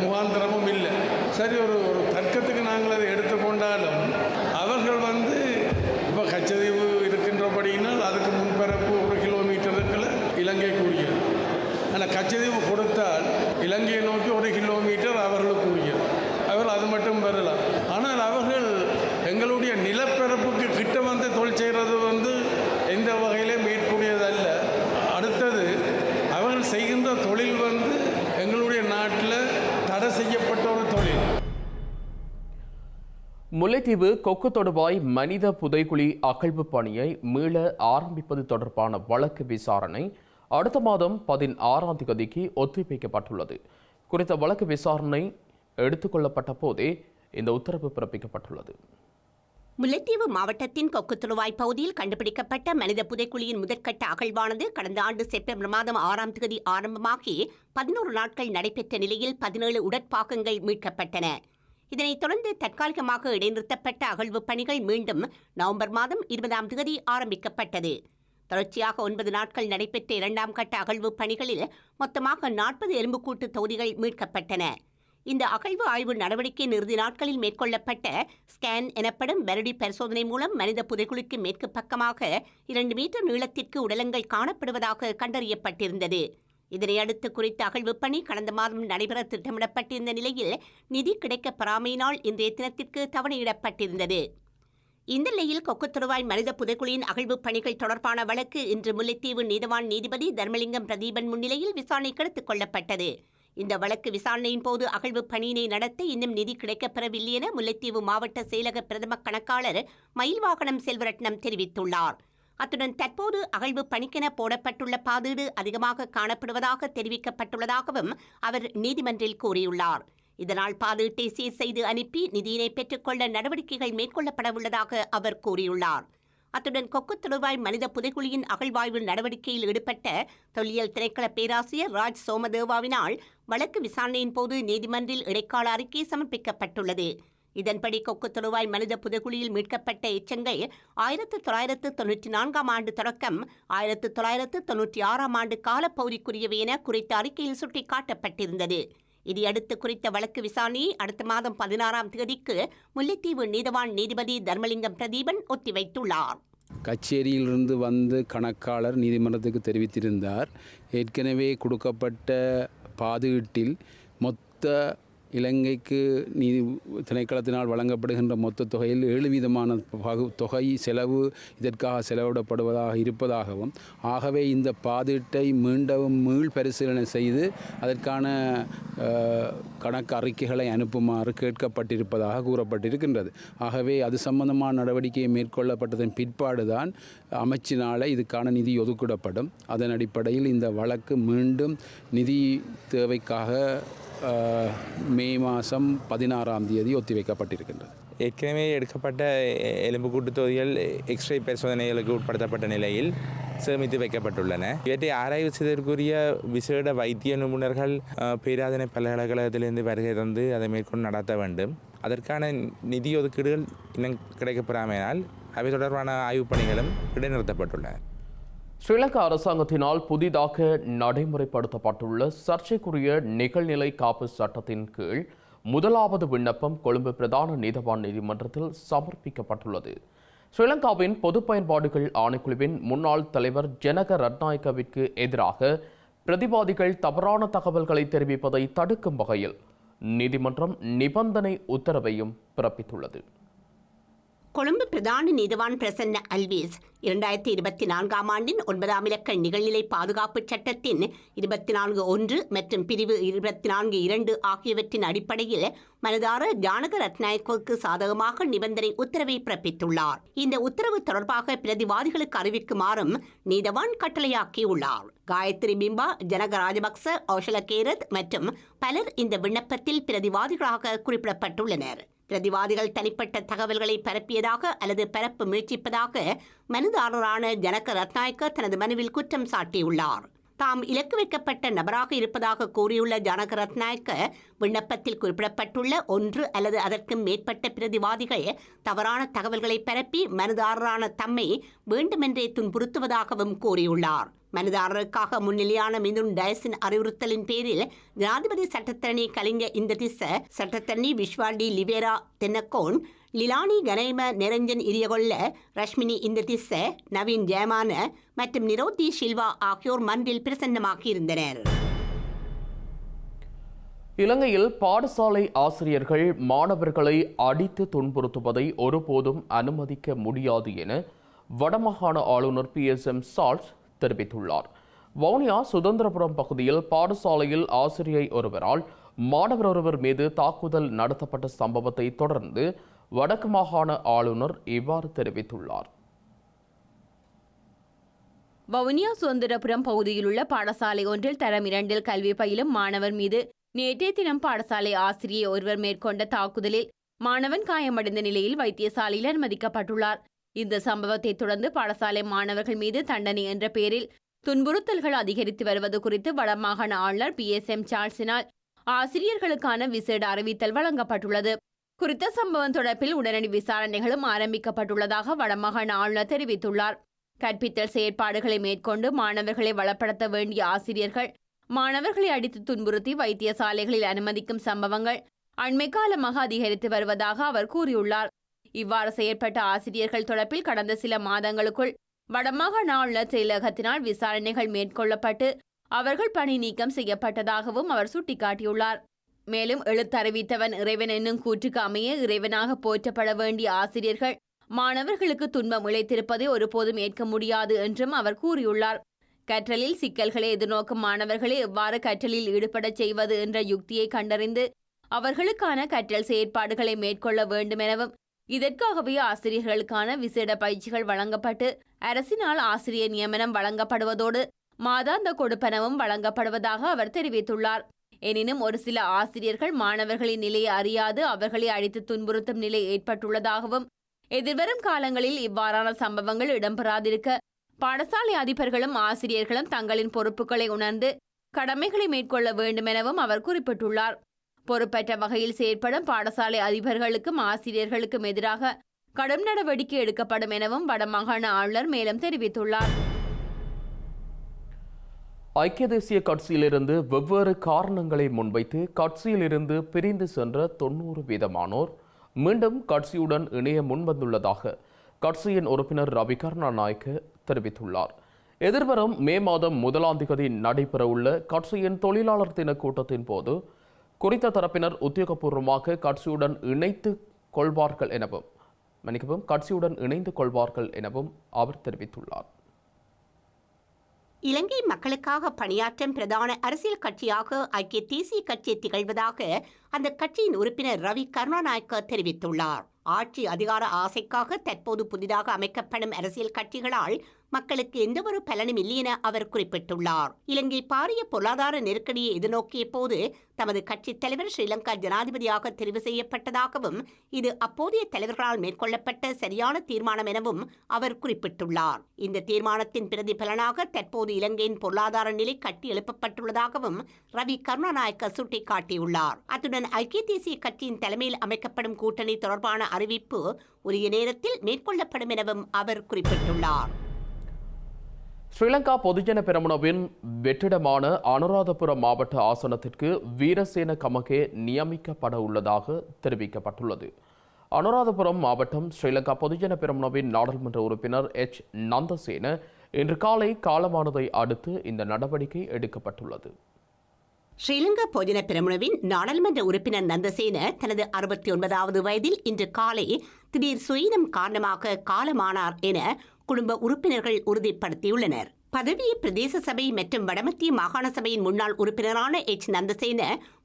முகாந்திரமும் இல்லை. சரி, ஒரு தர்க்கத்துக்கு நாங்கள் அதை எடுத்துக்கொண்டாலும் அவர்கள் இப்போ கச்சதீவு இருக்கின்றபடியினால் அதுக்கு முல்லைத்தீவு கொக்கு தொடுவாய் மனித புதைக்குழி அகழ்வு பணியை மீள ஆரம்பிப்பது தொடர்பான வழக்கு விசாரணை அடுத்த மாதம் 16ஆம் தேதிக்கு ஒத்திவைக்கப்பட்டுள்ளது. குறித்த வழக்கு விசாரணை எடுத்துக்கொள்ளப்பட்ட போதே இந்த உத்தரவு பிறப்பிக்கப்பட்டுள்ளது. முல்லைத்தீவு மாவட்டத்தின் கொக்குத்துளுவாய் பகுதியில் கண்டுபிடிக்கப்பட்ட மனித புதைக்குழியின் முதற்கட்ட அகழ்வானது கடந்த ஆண்டு செப்டம்பர் மாதம் 6ஆம் தேதி ஆரம்பமாகி 11 நாட்கள் நடைபெற்ற நிலையில் 17 உடற்பாகங்கள் மீட்கப்பட்டன. இதனைத் தொடர்ந்து தற்காலிகமாக இடைநிறுத்தப்பட்ட அகழ்வு பணிகள் மீண்டும் நவம்பர் மாதம் 20ஆம் தேதி ஆரம்பிக்கப்பட்டது. தொடர்ச்சியாக 9 நாட்கள் நடைபெற்ற 2ஆம் கட்ட அகழ்வு பணிகளில் மொத்தமாக 40 எலும்புக்கூட்டு தொகுதிகள் மீட்கப்பட்டன. இந்த அகழ்வு ஆய்வு நடவடிக்கையின் இறுதி நாட்களில் மேற்கொள்ளப்பட்ட ஸ்கேன் எனப்படும் பெரடி பரிசோதனை மூலம் மனித புதைக்குழிக்கு மேற்கு பக்கமாக 2 மீட்டர் நீளத்திற்கு உடலங்கள் காணப்படுவதாக கண்டறியப்பட்டிருந்தது. இதனையடுத்து குறித்த அகழ்வு பணி கடந்த மாதம் நடைபெற திட்டமிடப்பட்டிருந்த நிலையில் நிதி கிடைக்கப்பெறாமையினால் இன்றைய தினத்திற்கு தவணையிடப்பட்டிருந்தது. இந்த நிலையில் கொக்குத்துருவாய் மனித புதைக்குழியின் அகழ்வு பணிகள் தொடர்பான வழக்கு இன்று முல்லைத்தீவு நீதவான் நீதிபதி தர்மலிங்கம் பிரதீபன் முன்னிலையில் விசாரணைக்கு எடுத்துக் கொள்ளப்பட்டது. இந்த வழக்கு விசாரணையின் போது அகழ்வு பணியினை நடத்த இன்னும் நிதி கிடைக்கப்பெறவில்லை என முல்லைத்தீவு மாவட்ட செயலக பிரதம கணக்காளர் மயில்வாகனம் செல்வரட்னம் தெரிவித்துள்ளார். அத்துடன் தற்போது அகழ்வு பணிக்கென போடப்பட்டுள்ள பாதீடு அதிகமாக காணப்படுவதாக தெரிவிக்கப்பட்டுள்ளதாகவும் அவர் நீதிமன்றில் கூறியுள்ளார். இதனால் பாதீட்டை சீர் செய்து அனுப்பி நிதியினை பெற்றுக்கொள்ள நடவடிக்கைகள் மேற்கொள்ளப்படவுள்ளதாக அவர் கூறியுள்ளார். அத்துடன் கொக்குத்துளுவாய் மனித புதைக்குழியின் அகழ்வாய்வு நடவடிக்கையில் ஈடுபட்ட தொல்லியல் திணைக்கள பேராசிரியர் ராஜ் சோமதேவாவினால் வழக்கு விசாரணையின் போது நீதிமன்றில் இடைக்கால அறிக்கை சமர்ப்பிக்கப்பட்டுள்ளது. இதன்படி கொக்குத்துளுவாய் மனித புதைக்குழியில் மீட்கப்பட்ட எச்சங்கள் 1994ஆம் ஆண்டு தொடக்கம் 1996ஆம் ஆண்டு காலப்பகுதிக்குரியவை என குறித்த அறிக்கையில் சுட்டிக்காட்டப்பட்டிருந்தது. இதையடுத்து குறித்த வழக்கு விசாரணையை அடுத்த மாதம் 16ஆம் தேதிக்கு முல்லைத்தீவு நீதவான் நீதிபதி தர்மலிங்கம் பிரதீபன் ஒத்திவைத்துள்ளார். கச்சேரியிலிருந்து வந்து கணக்காளர் நீதிமன்றத்துக்கு தெரிவித்திருந்தார். ஏற்கனவே கொடுக்கப்பட்ட பாதீட்டில் மொத்த இலங்கைக்கு நீதி திணைக்களத்தினால் வழங்கப்படுகின்ற மொத்த தொகையில் 7 வீதமான தொகை செலவு இதற்காக செலவிடப்படுவதாக இருப்பதாகவும், ஆகவே இந்த பாதீட்டை மீண்டும் மீள் பரிசீலனை செய்து அதற்கான கணக்கு அறிக்கைகளை அனுப்புமாறு கேட்கப்பட்டிருப்பதாக கூறப்பட்டிருக்கின்றது. ஆகவே அது சம்பந்தமான நடவடிக்கையை மேற்கொள்ளப்பட்டதன் பிற்பாடுதான் அமைச்சினால் இதுக்கான நிதி ஒதுக்கிடப்படும். அதன் அடிப்படையில் இந்த வழக்கு மீண்டும் நிதி தேவைக்காக மே மாதம் 16ஆம் தேதி ஒத்திவைக்கப்பட்டிருக்கின்றது. ஏற்கனவே எடுக்கப்பட்ட எலும்புக்கூட்டு தொகுதிகள் எக்ஸ்ரே பரிசோதனைகளுக்கு உட்படுத்தப்பட்ட நிலையில் சேமித்து வைக்கப்பட்டுள்ளன. இவற்றை ஆராய்வு செய்வதற்குரிய விசேட வைத்திய நிபுணர்கள் பேராதனை பல்கலைக்கழகத்திலிருந்து வருகை தந்து அதை மேற்கொண்டு நடத்த வேண்டும். அதற்கான நிதி ஒதுக்கீடுகள் இன்னும் கிடைக்கப்பெறாமையினால் அவை தொடர்பான ஆய்வுப் பணிகளும் இடைநிறுத்தப்பட்டுள்ளன. ஸ்ரீலங்கா அரசாங்கத்தினால் புதிதாக நடைமுறைப்படுத்தப்பட்டுள்ள சர்ச்சைக்குரிய நிகழ்நிலை காப்பு சட்டத்தின் கீழ் முதலாவது விண்ணப்பம் கொழும்பு பிரதான நீதவான் நீதிமன்றத்தில் சமர்ப்பிக்கப்பட்டுள்ளது. ஸ்ரீலங்காவின் பொது பயன்பாடுகள் ஆணைக்குழுவின் முன்னாள் தலைவர் ஜனக ரட்நாயக்கவிற்கு எதிராக பிரதிவாதிகள் தவறான தகவல்களை தெரிவிப்பதை தடுக்கும் வகையில் நீதிமன்றம் நிபந்தனை உத்தரவையும் பிறப்பித்துள்ளது. கொழும்பு பிரதான நீதவான் பிரசன்ன அல்வீஸ் 2024ஆம் ஆண்டின் 9ஆம் இலக்க நிகழ்நிலை பாதுகாப்பு சட்டத்தின் 24(1) மற்றும் பிரிவு 24(2) ஆகியவற்றின் அடிப்படையில் மனுதாரர் ஜானக ரட்நாயக்கவுக்கு சாதகமாக நிபந்தனை உத்தரவை பிறப்பித்துள்ளார். இந்த உத்தரவு தொடர்பாக பிரதிவாதிகளுக்கு அறிவிக்குமாறும் நீதவான் கட்டளையாக்கியுள்ளார். காயத்ரி பிம்பா, ஜனக ராஜபக்ச, ஓஷல கேரத் மற்றும் பலர் இந்த விண்ணப்பத்தில் பிரதிவாதிகளாக குறிப்பிடப்பட்டுள்ளனர். பிரதிவாதிகள் தனிப்பட்ட தகவல்களை பரப்பியதாக அல்லது பரப்ப முயற்சிப்பதாக மனுதாரரான ஜனக ரட்நாயக்க தனது மனுவில் குற்றம் சாட்டியுள்ளார். தாம் இலக்கு வைக்கப்பட்ட நபராக இருப்பதாக கூறியுள்ள ஜனக ரட்நாயக்க விண்ணப்பத்தில் குறிப்பிடப்பட்டுள்ள 1 அல்லது அதற்கு மேற்பட்ட பிரதிவாதிகள் தவறான தகவல்களை பரப்பி மனுதாரரான தம்மை வேண்டுமென்றே துன்புறுத்துவதாகவும் கூறியுள்ளார். மனுதாரருக்காக முன்னிலையான மிதுன் டயஸின் அறிவுறுத்தலின் பேரில் ஜனாதிபதி சட்டத்தரணி கலிங்க இந்ததிச, சட்டத்தரணி விஸ்வாடி லிவேரா தென்னக்கோன், லிலானி கனைம நிரஞ்சன் இரியகொள்ள, ரஷ்மினி இந்ததிச, நவீன் ஜெயமான மற்றும் நிரோத்தி ஷில்வா ஆகியோர் மன்றில் பிரசன்னமாகியிருந்தனர். இலங்கையில் பாடசாலை ஆசிரியர்கள் மாணவர்களை அடித்து துன்புறுத்துவதை ஒருபோதும் அனுமதிக்க முடியாது என வடமாகாண ஆளுநர் PSM சால்ஸ் தெரிவித்துள்ளார். வவுனியா சுதந்திரபுரம் பகுதியில் பாடசாலையில் ஆசிரியை ஒருவரால் மாணவர் ஒருவர் மீது தாக்குதல் நடத்தப்பட்ட சம்பவத்தை தொடர்ந்து வடக்கு மாகாண ஆளுநர் இவ்வாறு தெரிவித்துள்ளார். வவுனியா சுதந்திரபுரம் பகுதியில் உள்ள பாடசாலை ஒன்றில் தரம் 2 கல்வி பயிலும் மாணவர் மீது நேற்றைய தினம் பாடசாலை ஆசிரியை ஒருவர் மேற்கொண்ட தாக்குதலில் மாணவன் காயமடைந்த நிலையில் வைத்தியசாலையில் அனுமதிக்கப்பட்டுள்ளார். இந்த சம்பவத்தை தொடர்ந்து பாடசாலை மாணவர்கள் மீது தண்டனை என்ற பெயரில் துன்புறுத்தல்கள் அதிகரித்து வருவது குறித்து வடமாகாண ஆளுநர் PSM சார்ல்ஸினால் ஆசிரியர்களுக்கான விசேட அறிவித்தல் வழங்கப்பட்டுள்ளது. குறித்த சம்பவம் தொடர்பில் உடனடி விசாரணைகளும் ஆரம்பிக்கப்பட்டுள்ளதாக வடமாகாண ஆளுநர் தெரிவித்துள்ளார். கற்பித்தல் செயற்பாடுகளை மேற்கொண்டு மாணவர்களை வளப்படுத்த வேண்டிய ஆசிரியர்கள் மாணவர்களை அடித்து துன்புறுத்தி வைத்தியசாலைகளில் அனுமதிக்கும் சம்பவங்கள் அண்மை காலமாக அதிகரித்து வருவதாக அவர் கூறியுள்ளார். இவ்வாறு செயற்பட்ட ஆசிரியர்கள் தொடர்பில் கடந்த சில மாதங்களுக்குள் வடமாகாண ஆளுநர் செயலகத்தினால் விசாரணைகள் மேற்கொள்ளப்பட்டு அவர்கள் பணி நீக்கம் செய்யப்பட்டதாகவும் அவர் சுட்டிக்காட்டியுள்ளார். மேலும் எழுத்தறிவித்தவன் இறைவன் என்னும் கூற்றுக்கு அமைய இறைவனாக போற்றப்பட வேண்டிய ஆசிரியர்கள் மாணவர்களுக்கு துன்பம் இழைத்திருப்பதை ஒருபோதும் ஏற்க முடியாது என்றும் அவர் கூறியுள்ளார். கற்றலில் சிக்கல்களை எதிர்நோக்கும் மாணவர்களை எவ்வாறு கற்றலில் ஈடுபடச் செய்வது என்ற யுக்தியை கண்டறிந்து அவர்களுக்கான கற்றல் செயற்பாடுகளை மேற்கொள்ள வேண்டும் எனவும் இதற்காகவே ஆசிரியர்களுக்கான விசேட பயிற்சிகள் வழங்கப்பட்டு அரசினால் ஆசிரியர் நியமனம் வழங்கப்படுவதோடு மாதாந்த கொடுப்பனவும் வழங்கப்படுவதாக அவர் தெரிவித்துள்ளார். எனினும் ஒரு சில ஆசிரியர்கள் மாணவர்களின் நிலையை அறியாது அவர்களை அடித்து துன்புறுத்தும் நிலை ஏற்பட்டுள்ளதாகவும் எதிர்வரும் காலங்களில் இவ்வாறான சம்பவங்கள் இடம்பெறாதிருக்க பாடசாலை அதிபர்களும் ஆசிரியர்களும் தங்களின் பொறுப்புகளை உணர்ந்து கடமைகளை மேற்கொள்ள வேண்டும் எனவும் அவர் குறிப்பிட்டுள்ளார். பொறுப்பற்ற வகையில் செயற்படும் பாடசாலை அதிபர்களுக்கும் ஆசிரியர்களுக்கும் எதிராக கடும் நடவடிக்கை எடுக்கப்படும் எனவும் வடமாகாண ஆளுநர் மேலும் தெரிவித்துள்ளார். ஐக்கிய தேசிய கட்சியிலிருந்து வெவ்வேறு காரணங்களை முன்வைத்து கட்சியிலிருந்து பிரிந்து சென்ற 90% மீண்டும் கட்சியுடன் இணைய முன்வந்துள்ளதாக கட்சியின் உறுப்பினர் ரவி கருணாநாயக்க தெரிவித்துள்ளார். எதிர்வரும் மே மாதம் 1ஆம் தேதி நடைபெறவுள்ள கட்சியின் தொழிலாளர் தின கூட்டத்தின் போது குறித்த தரப்பினர் உத்தியோகபூர்வமாக கட்சியுடன் இணைந்து கொள்வார்கள் எனவும் அவர் தெரிவித்துள்ளார். இலங்கை மக்களுக்காக பணியாற்றும் பிரதான அரசியல் கட்சியாக ஐக்கிய தேசிய கட்சி திகழ்வதாக அந்த கட்சியின் உறுப்பினர் ரவி கருணாநாயக்க தெரிவித்துள்ளார். ஆட்சி அதிகார ஆசைக்காக தற்போது புதிதாக அமைக்கப்படும் அரசியல் கட்சிகளால் மக்களுக்கு எந்தவொரு பலனும் இல்லை என அவர் குறிப்பிட்டுள்ளார். இலங்கை பாரிய பொருளாதார நெருக்கடியை எதிர்நோக்கிய போது தமது கட்சி தலைவர் ஸ்ரீலங்கா ஜனாதிபதியாக தெரிவு செய்யப்பட்டதாகவும் இது அப்போதைய தலைவர்களால் மேற்கொள்ளப்பட்ட சரியான தீர்மானம் எனவும் அவர் குறிப்பிட்டுள்ளார். இந்த தீர்மானத்தின் பிரதிபலனாக தற்போது இலங்கையின் பொருளாதார நிலை கட்டி எழுப்பப்பட்டுள்ளதாகவும் ரவி கருணாநாயக்க சுட்டிக்காட்டியுள்ளார். அத்துடன் ஐக்கிய தேசிய கட்சியின் தலைமையில் அமைக்கப்படும் கூட்டணி தொடர்பான அறிவிப்பு உரிய நேரத்தில் மேற்கொள்ளப்படும் எனவும் அவர் குறிப்பிட்டுள்ளார். ஸ்ரீலங்கா பொதுஜன பெரமுனவின் வெற்றிடமான அனுராதபுரம் மாவட்ட ஆசனத்திற்கு வீரசேன கமகே நியமிக்கப்பட உள்ளதாக தெரிவிக்கப்பட்டுள்ளது. அனுராதபுரம் மாவட்டம் ஸ்ரீலங்கா பொதுஜன பெரமுனவின் நாடாளுமன்ற உறுப்பினர் H. நந்தசேன இன்று காலை காலமானதை அடுத்து இந்த நடவடிக்கை எடுக்கப்பட்டுள்ளது. ஸ்ரீலங்கா பொதுஜன பெரமுனவின் நாடாளுமன்ற உறுப்பினர் நந்தசேன தனது 69வது வயதில் இன்று காலை திடீர் சுயினம் காரணமாக காலமானார் என குடும்ப உறுப்பினர்கள் உறுதிப்படுத்தியுள்ளனர். பதவியை பிரதேச சபை மற்றும் வடமத்திய மாகாண சபையின் முன்னாள் உறுப்பினரான H. நந்தசேன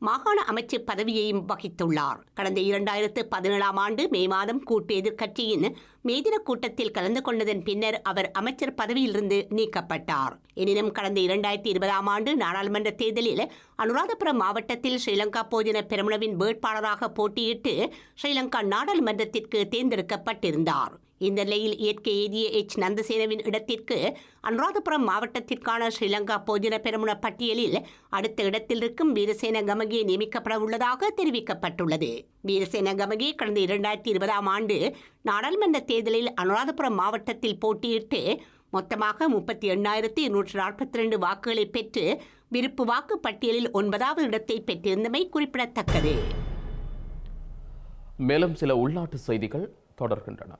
மாகாண அமைச்சு பதவியையும் வகித்துள்ளார். கடந்த 2017ஆம் ஆண்டு மே மாதம் கூட்டு எதிர்க்கட்சியின் மேதின கூட்டத்தில் கலந்து கொண்டதன் பின்னர் அவர் அமைச்சர் பதவியிலிருந்து நீக்கப்பட்டார். எனினும் கடந்த 2020ஆம் ஆண்டு நாடாளுமன்ற தேர்தலில் அனுராதபுரம் மாவட்டத்தில் ஸ்ரீலங்கா பொதுஜன பெரமுனவின் வேட்பாளராக போட்டியிட்டு ஸ்ரீலங்கா நாடாளுமன்றத்திற்கு தேர்ந்தெடுக்கப்பட்டிருந்தார். இந்த நிலையில் இயற்கை எய்திய H. நந்தசேனவின் இடத்திற்கு அனுராதபுரம் மாவட்டத்திற்கான ஸ்ரீலங்கா பொதுஜன பெரமுன பட்டியலில் அடுத்த இடத்தில் இருக்கும் வீரசேன கமகே நியமிக்கப்பட உள்ளதாக தெரிவிக்கப்பட்டுள்ளது. வீரசேன கமகே கடந்த 2020ஆம் ஆண்டு நாடாளுமன்ற தேர்தலில் அனுராதபுரம் மாவட்டத்தில் போட்டியிட்டு மொத்தமாக 38,242 வாக்குகளை பெற்று விருப்பு வாக்கு பட்டியலில் 9வது இடத்தை பெற்றிருந்தமை குறிப்பிடத்தக்கது. மேலும் சில உள்நாட்டு செய்திகள் தொடர்கின்றன.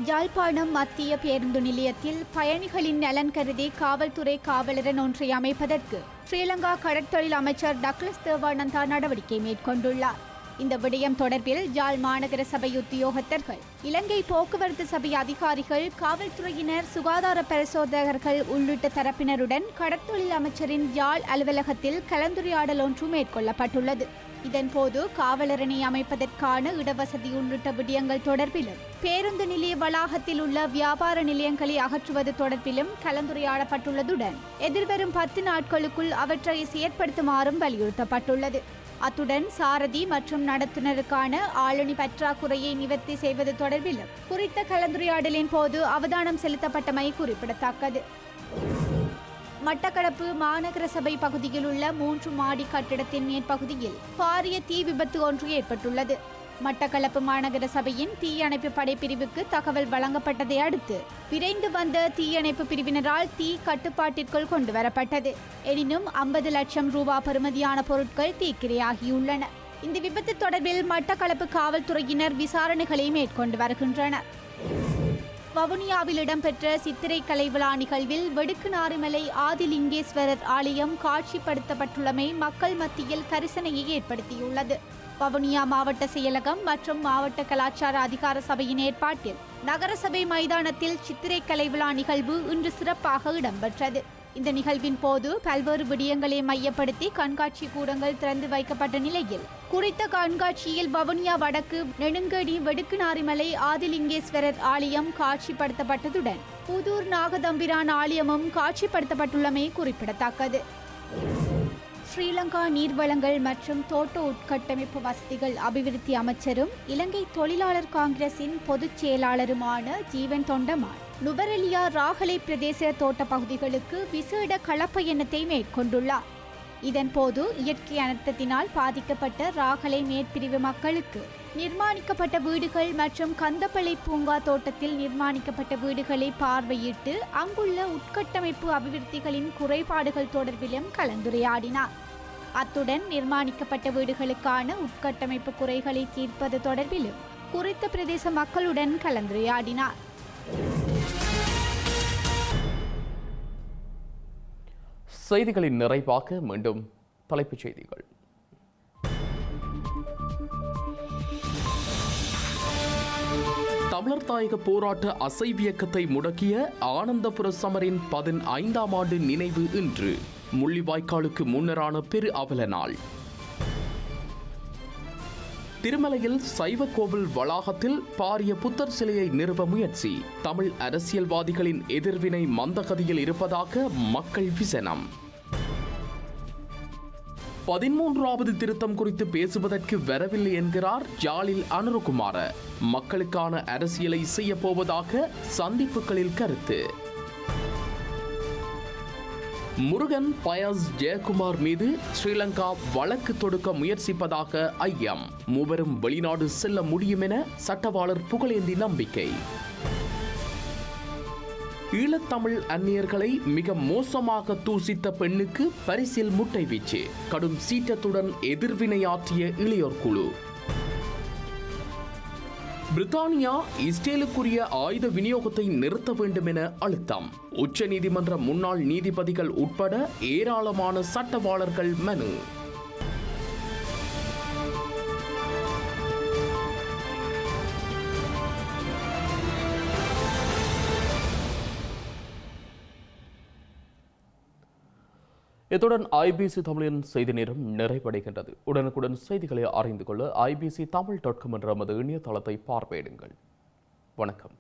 யாழ்ப்பாணம் மத்திய பேருந்து நிலையத்தில் பயணிகளின் நலன் கருதி காவல்துறை காவலரன் ஒன்றை அமைப்பதற்கு ஸ்ரீலங்கா கடற்தொழில் அமைச்சர் டக்ளஸ் தேவானந்தா நடவடிக்கை மேற்கொண்டுள்ளார். இந்த விடயம் தொடர்பில் யாழ் மாநகர சபை உத்தியோகத்தர்கள், இலங்கை போக்குவரத்து சபை அதிகாரிகள், காவல்துறையினர், சுகாதார பரிசோதகர்கள் உள்ளிட்ட தரப்பினருடன் கடற்தொழில் அமைச்சரின் யாழ் அலுவலகத்தில் கலந்துரையாடல் ஒன்று மேற்கொள்ளப்பட்டுள்ளது. இதன்போது காவலரணை அமைப்பதற்கான இடவசதி உள்ளிட்ட விடயங்கள் தொடர்பிலும், பேருந்து நிலைய வளாகத்தில் உள்ள வியாபார நிலையங்களை அகற்றுவது தொடர்பிலும் கலந்துரையாடப்பட்டுள்ளதுடன் எதிர்வரும் 10 நாட்களுக்குள் அவற்றை செயற்படுத்துமாறும் வலியுறுத்தப்பட்டுள்ளது. அத்துடன் சாரதி மற்றும் நடத்துனருக்கான ஆளணி பற்றாக்குறையை நிவர்த்தி செய்வது தொடர்பிலும் குறித்த கலந்துரையாடலின் போது அவதானம் செலுத்தப்பட்டமை குறிப்பிடத்தக்கது. மட்டக்களப்பு மாநகர சபை பகுதியில் உள்ள 3 மாடி கட்டிடத்தின் மேற்பகுதியில் பாரிய தீ விபத்து ஒன்று ஏற்பட்டுள்ளது. மட்டக்களப்பு மாநகர சபையின் தீயணைப்பு படைப்பிரிவுக்கு தகவல் வழங்கப்பட்டதை அடுத்து விரைந்து வந்த தீயணைப்பு பிரிவினரால் தீ கட்டுப்பாட்டிற்குள் கொண்டு வரப்பட்டது. எனினும் 50 லட்சம் ரூபாய் பெறுமதியான பொருட்கள் தீக்கிரையாகியுள்ளன. இந்த விபத்து தொடர்பில் மட்டக்களப்பு காவல்துறையினர் விசாரணைகளை மேற்கொண்டு வருகின்றனர். வவுனியாவில் இடம்பெற்ற சித்திரை கலை விழா நிகழ்வில் வெடுக்குநாறுமலை ஆதிலிங்கேஸ்வரர் ஆலயம் காட்சிப்படுத்தப்பட்டுள்ளமை மக்கள் மத்தியில் கரிசனையை ஏற்படுத்தியுள்ளது. வவுனியா மாவட்ட செயலகம் மற்றும் மாவட்ட கலாச்சார அதிகார சபையின் ஏற்பாட்டில் நகரசபை மைதானத்தில் சித்திரை கலை விழா நிகழ்வு இன்று சிறப்பாக இடம்பெற்றது. இந்த நிகழ்வின் போது பல்வேறு விடயங்களை மையப்படுத்தி கண்காட்சி கூடங்கள் திறந்து வைக்கப்பட்ட நிலையில் குறித்த கண்காட்சியில் வவுனியா வடக்கு நெடுங்கடி வெடுக்குநாறுமலை ஆதிலிங்கேஸ்வரர் ஆலயம் காட்சிப்படுத்தப்பட்டதுடன் புதூர் நாகதம்பிரான் ஆலயமும் காட்சிப்படுத்தப்பட்டுள்ளமை குறிப்பிடத்தக்கது. ஸ்ரீலங்கா நீர்வளங்கள் மற்றும் தோட்ட உட்கட்டமைப்பு வசதிகள் அபிவிருத்தி அமைச்சரும் இலங்கை தொழிலாளர் காங்கிரசின் பொதுச் செயலாளருமான ஜீவன் தொண்டமான் நுவரெலியா ராகலை பிரதேச தோட்ட பகுதிகளுக்கு விசேட களப்பயணத்தை மேற்கொண்டுள்ளார். இதன்போது இயற்கை அனர்த்தத்தினால் பாதிக்கப்பட்ட ராகலை மேற்பிரிவு மக்களுக்கு நிர்மாணிக்கப்பட்ட வீடுகள் மற்றும் கந்தப்பளை பூங்கா தோட்டத்தில் நிர்மாணிக்கப்பட்ட வீடுகளை பார்வையிட்டு அங்குள்ள உட்கட்டமைப்பு அபிவிருத்திகளின் குறைபாடுகள் தொடர்பிலும் கலந்துரையாடினார். அத்துடன் நிர்மாணிக்கப்பட்ட வீடுகளுக்கான உட்கட்டமைப்பு குறைகளை தீர்ப்பது தொடர்பிலும் குறித்த பிரதேச மக்களுடன் கலந்துரையாடினார். செய்திகளின் நிறைவாக மீண்டும் தலைப்புச் செய்திகள். தமிழர் தாயக போராட்ட அசைவியக்கத்தை முடக்கிய ஆனந்தபுர சமரின் 15ஆம் ஆண்டு நினைவு இன்று. முள்ளிவாய்க்காலுக்கு முன்னரான பெரு அவல நாள். திருமலையில் சைவ கோவில் வளாகத்தில் பாரிய புத்தர் சிலையை நிறுவ முயற்சி. தமிழ் அரசியல்வாதிகளின் எதிர்வினை மந்தகதியில் இருப்பதாக மக்கள் விசனம். 13வது திருத்தம் குறித்து பேசுவதற்கு வரவில்லை என்கிறார் யாழில் அனுரகுமார. மக்களுக்கான அரசியலை செய்ய போவதாக சந்திப்புகளில் கருத்து. முருகன் பயஸ் ஜெயக்குமார் மீது ஸ்ரீலங்கா வழக்கு தொடுக்க முயற்சிப்பதாக ஐயம். மூவரும் வெளிநாடு செல்ல முடியும் என சட்டவாளர் புகழேந்தி நம்பிக்கை. ஈழத்தமிழ் அந்நியர்களை மிக மோசமாக தூசித்த பெண்ணுக்கு பரிசில் முட்டை வீச்சு. கடும் சீற்றத்துடன் எதிர்வினையாற்றிய இளையோர் குழு. பிரித்தானியா இஸ்ரேலுக்குரிய ஆயுத விநியோகத்தை நிறுத்த வேண்டும் என அழுத்தம். உச்சநீதிமன்ற முன்னாள் நீதிபதிகள் உட்பட ஏராளமான சட்டவாளர்கள் மனு. இத்துடன் ஐபிசி தமிழின் செய்தி நேரம் நிறைவடைகின்றது. உடனுக்குடன் செய்திகளை அறிந்து கொள்ள ibctamil.com என்ற நமது இணையதளத்தை பார்வையிடுங்கள். வணக்கம்.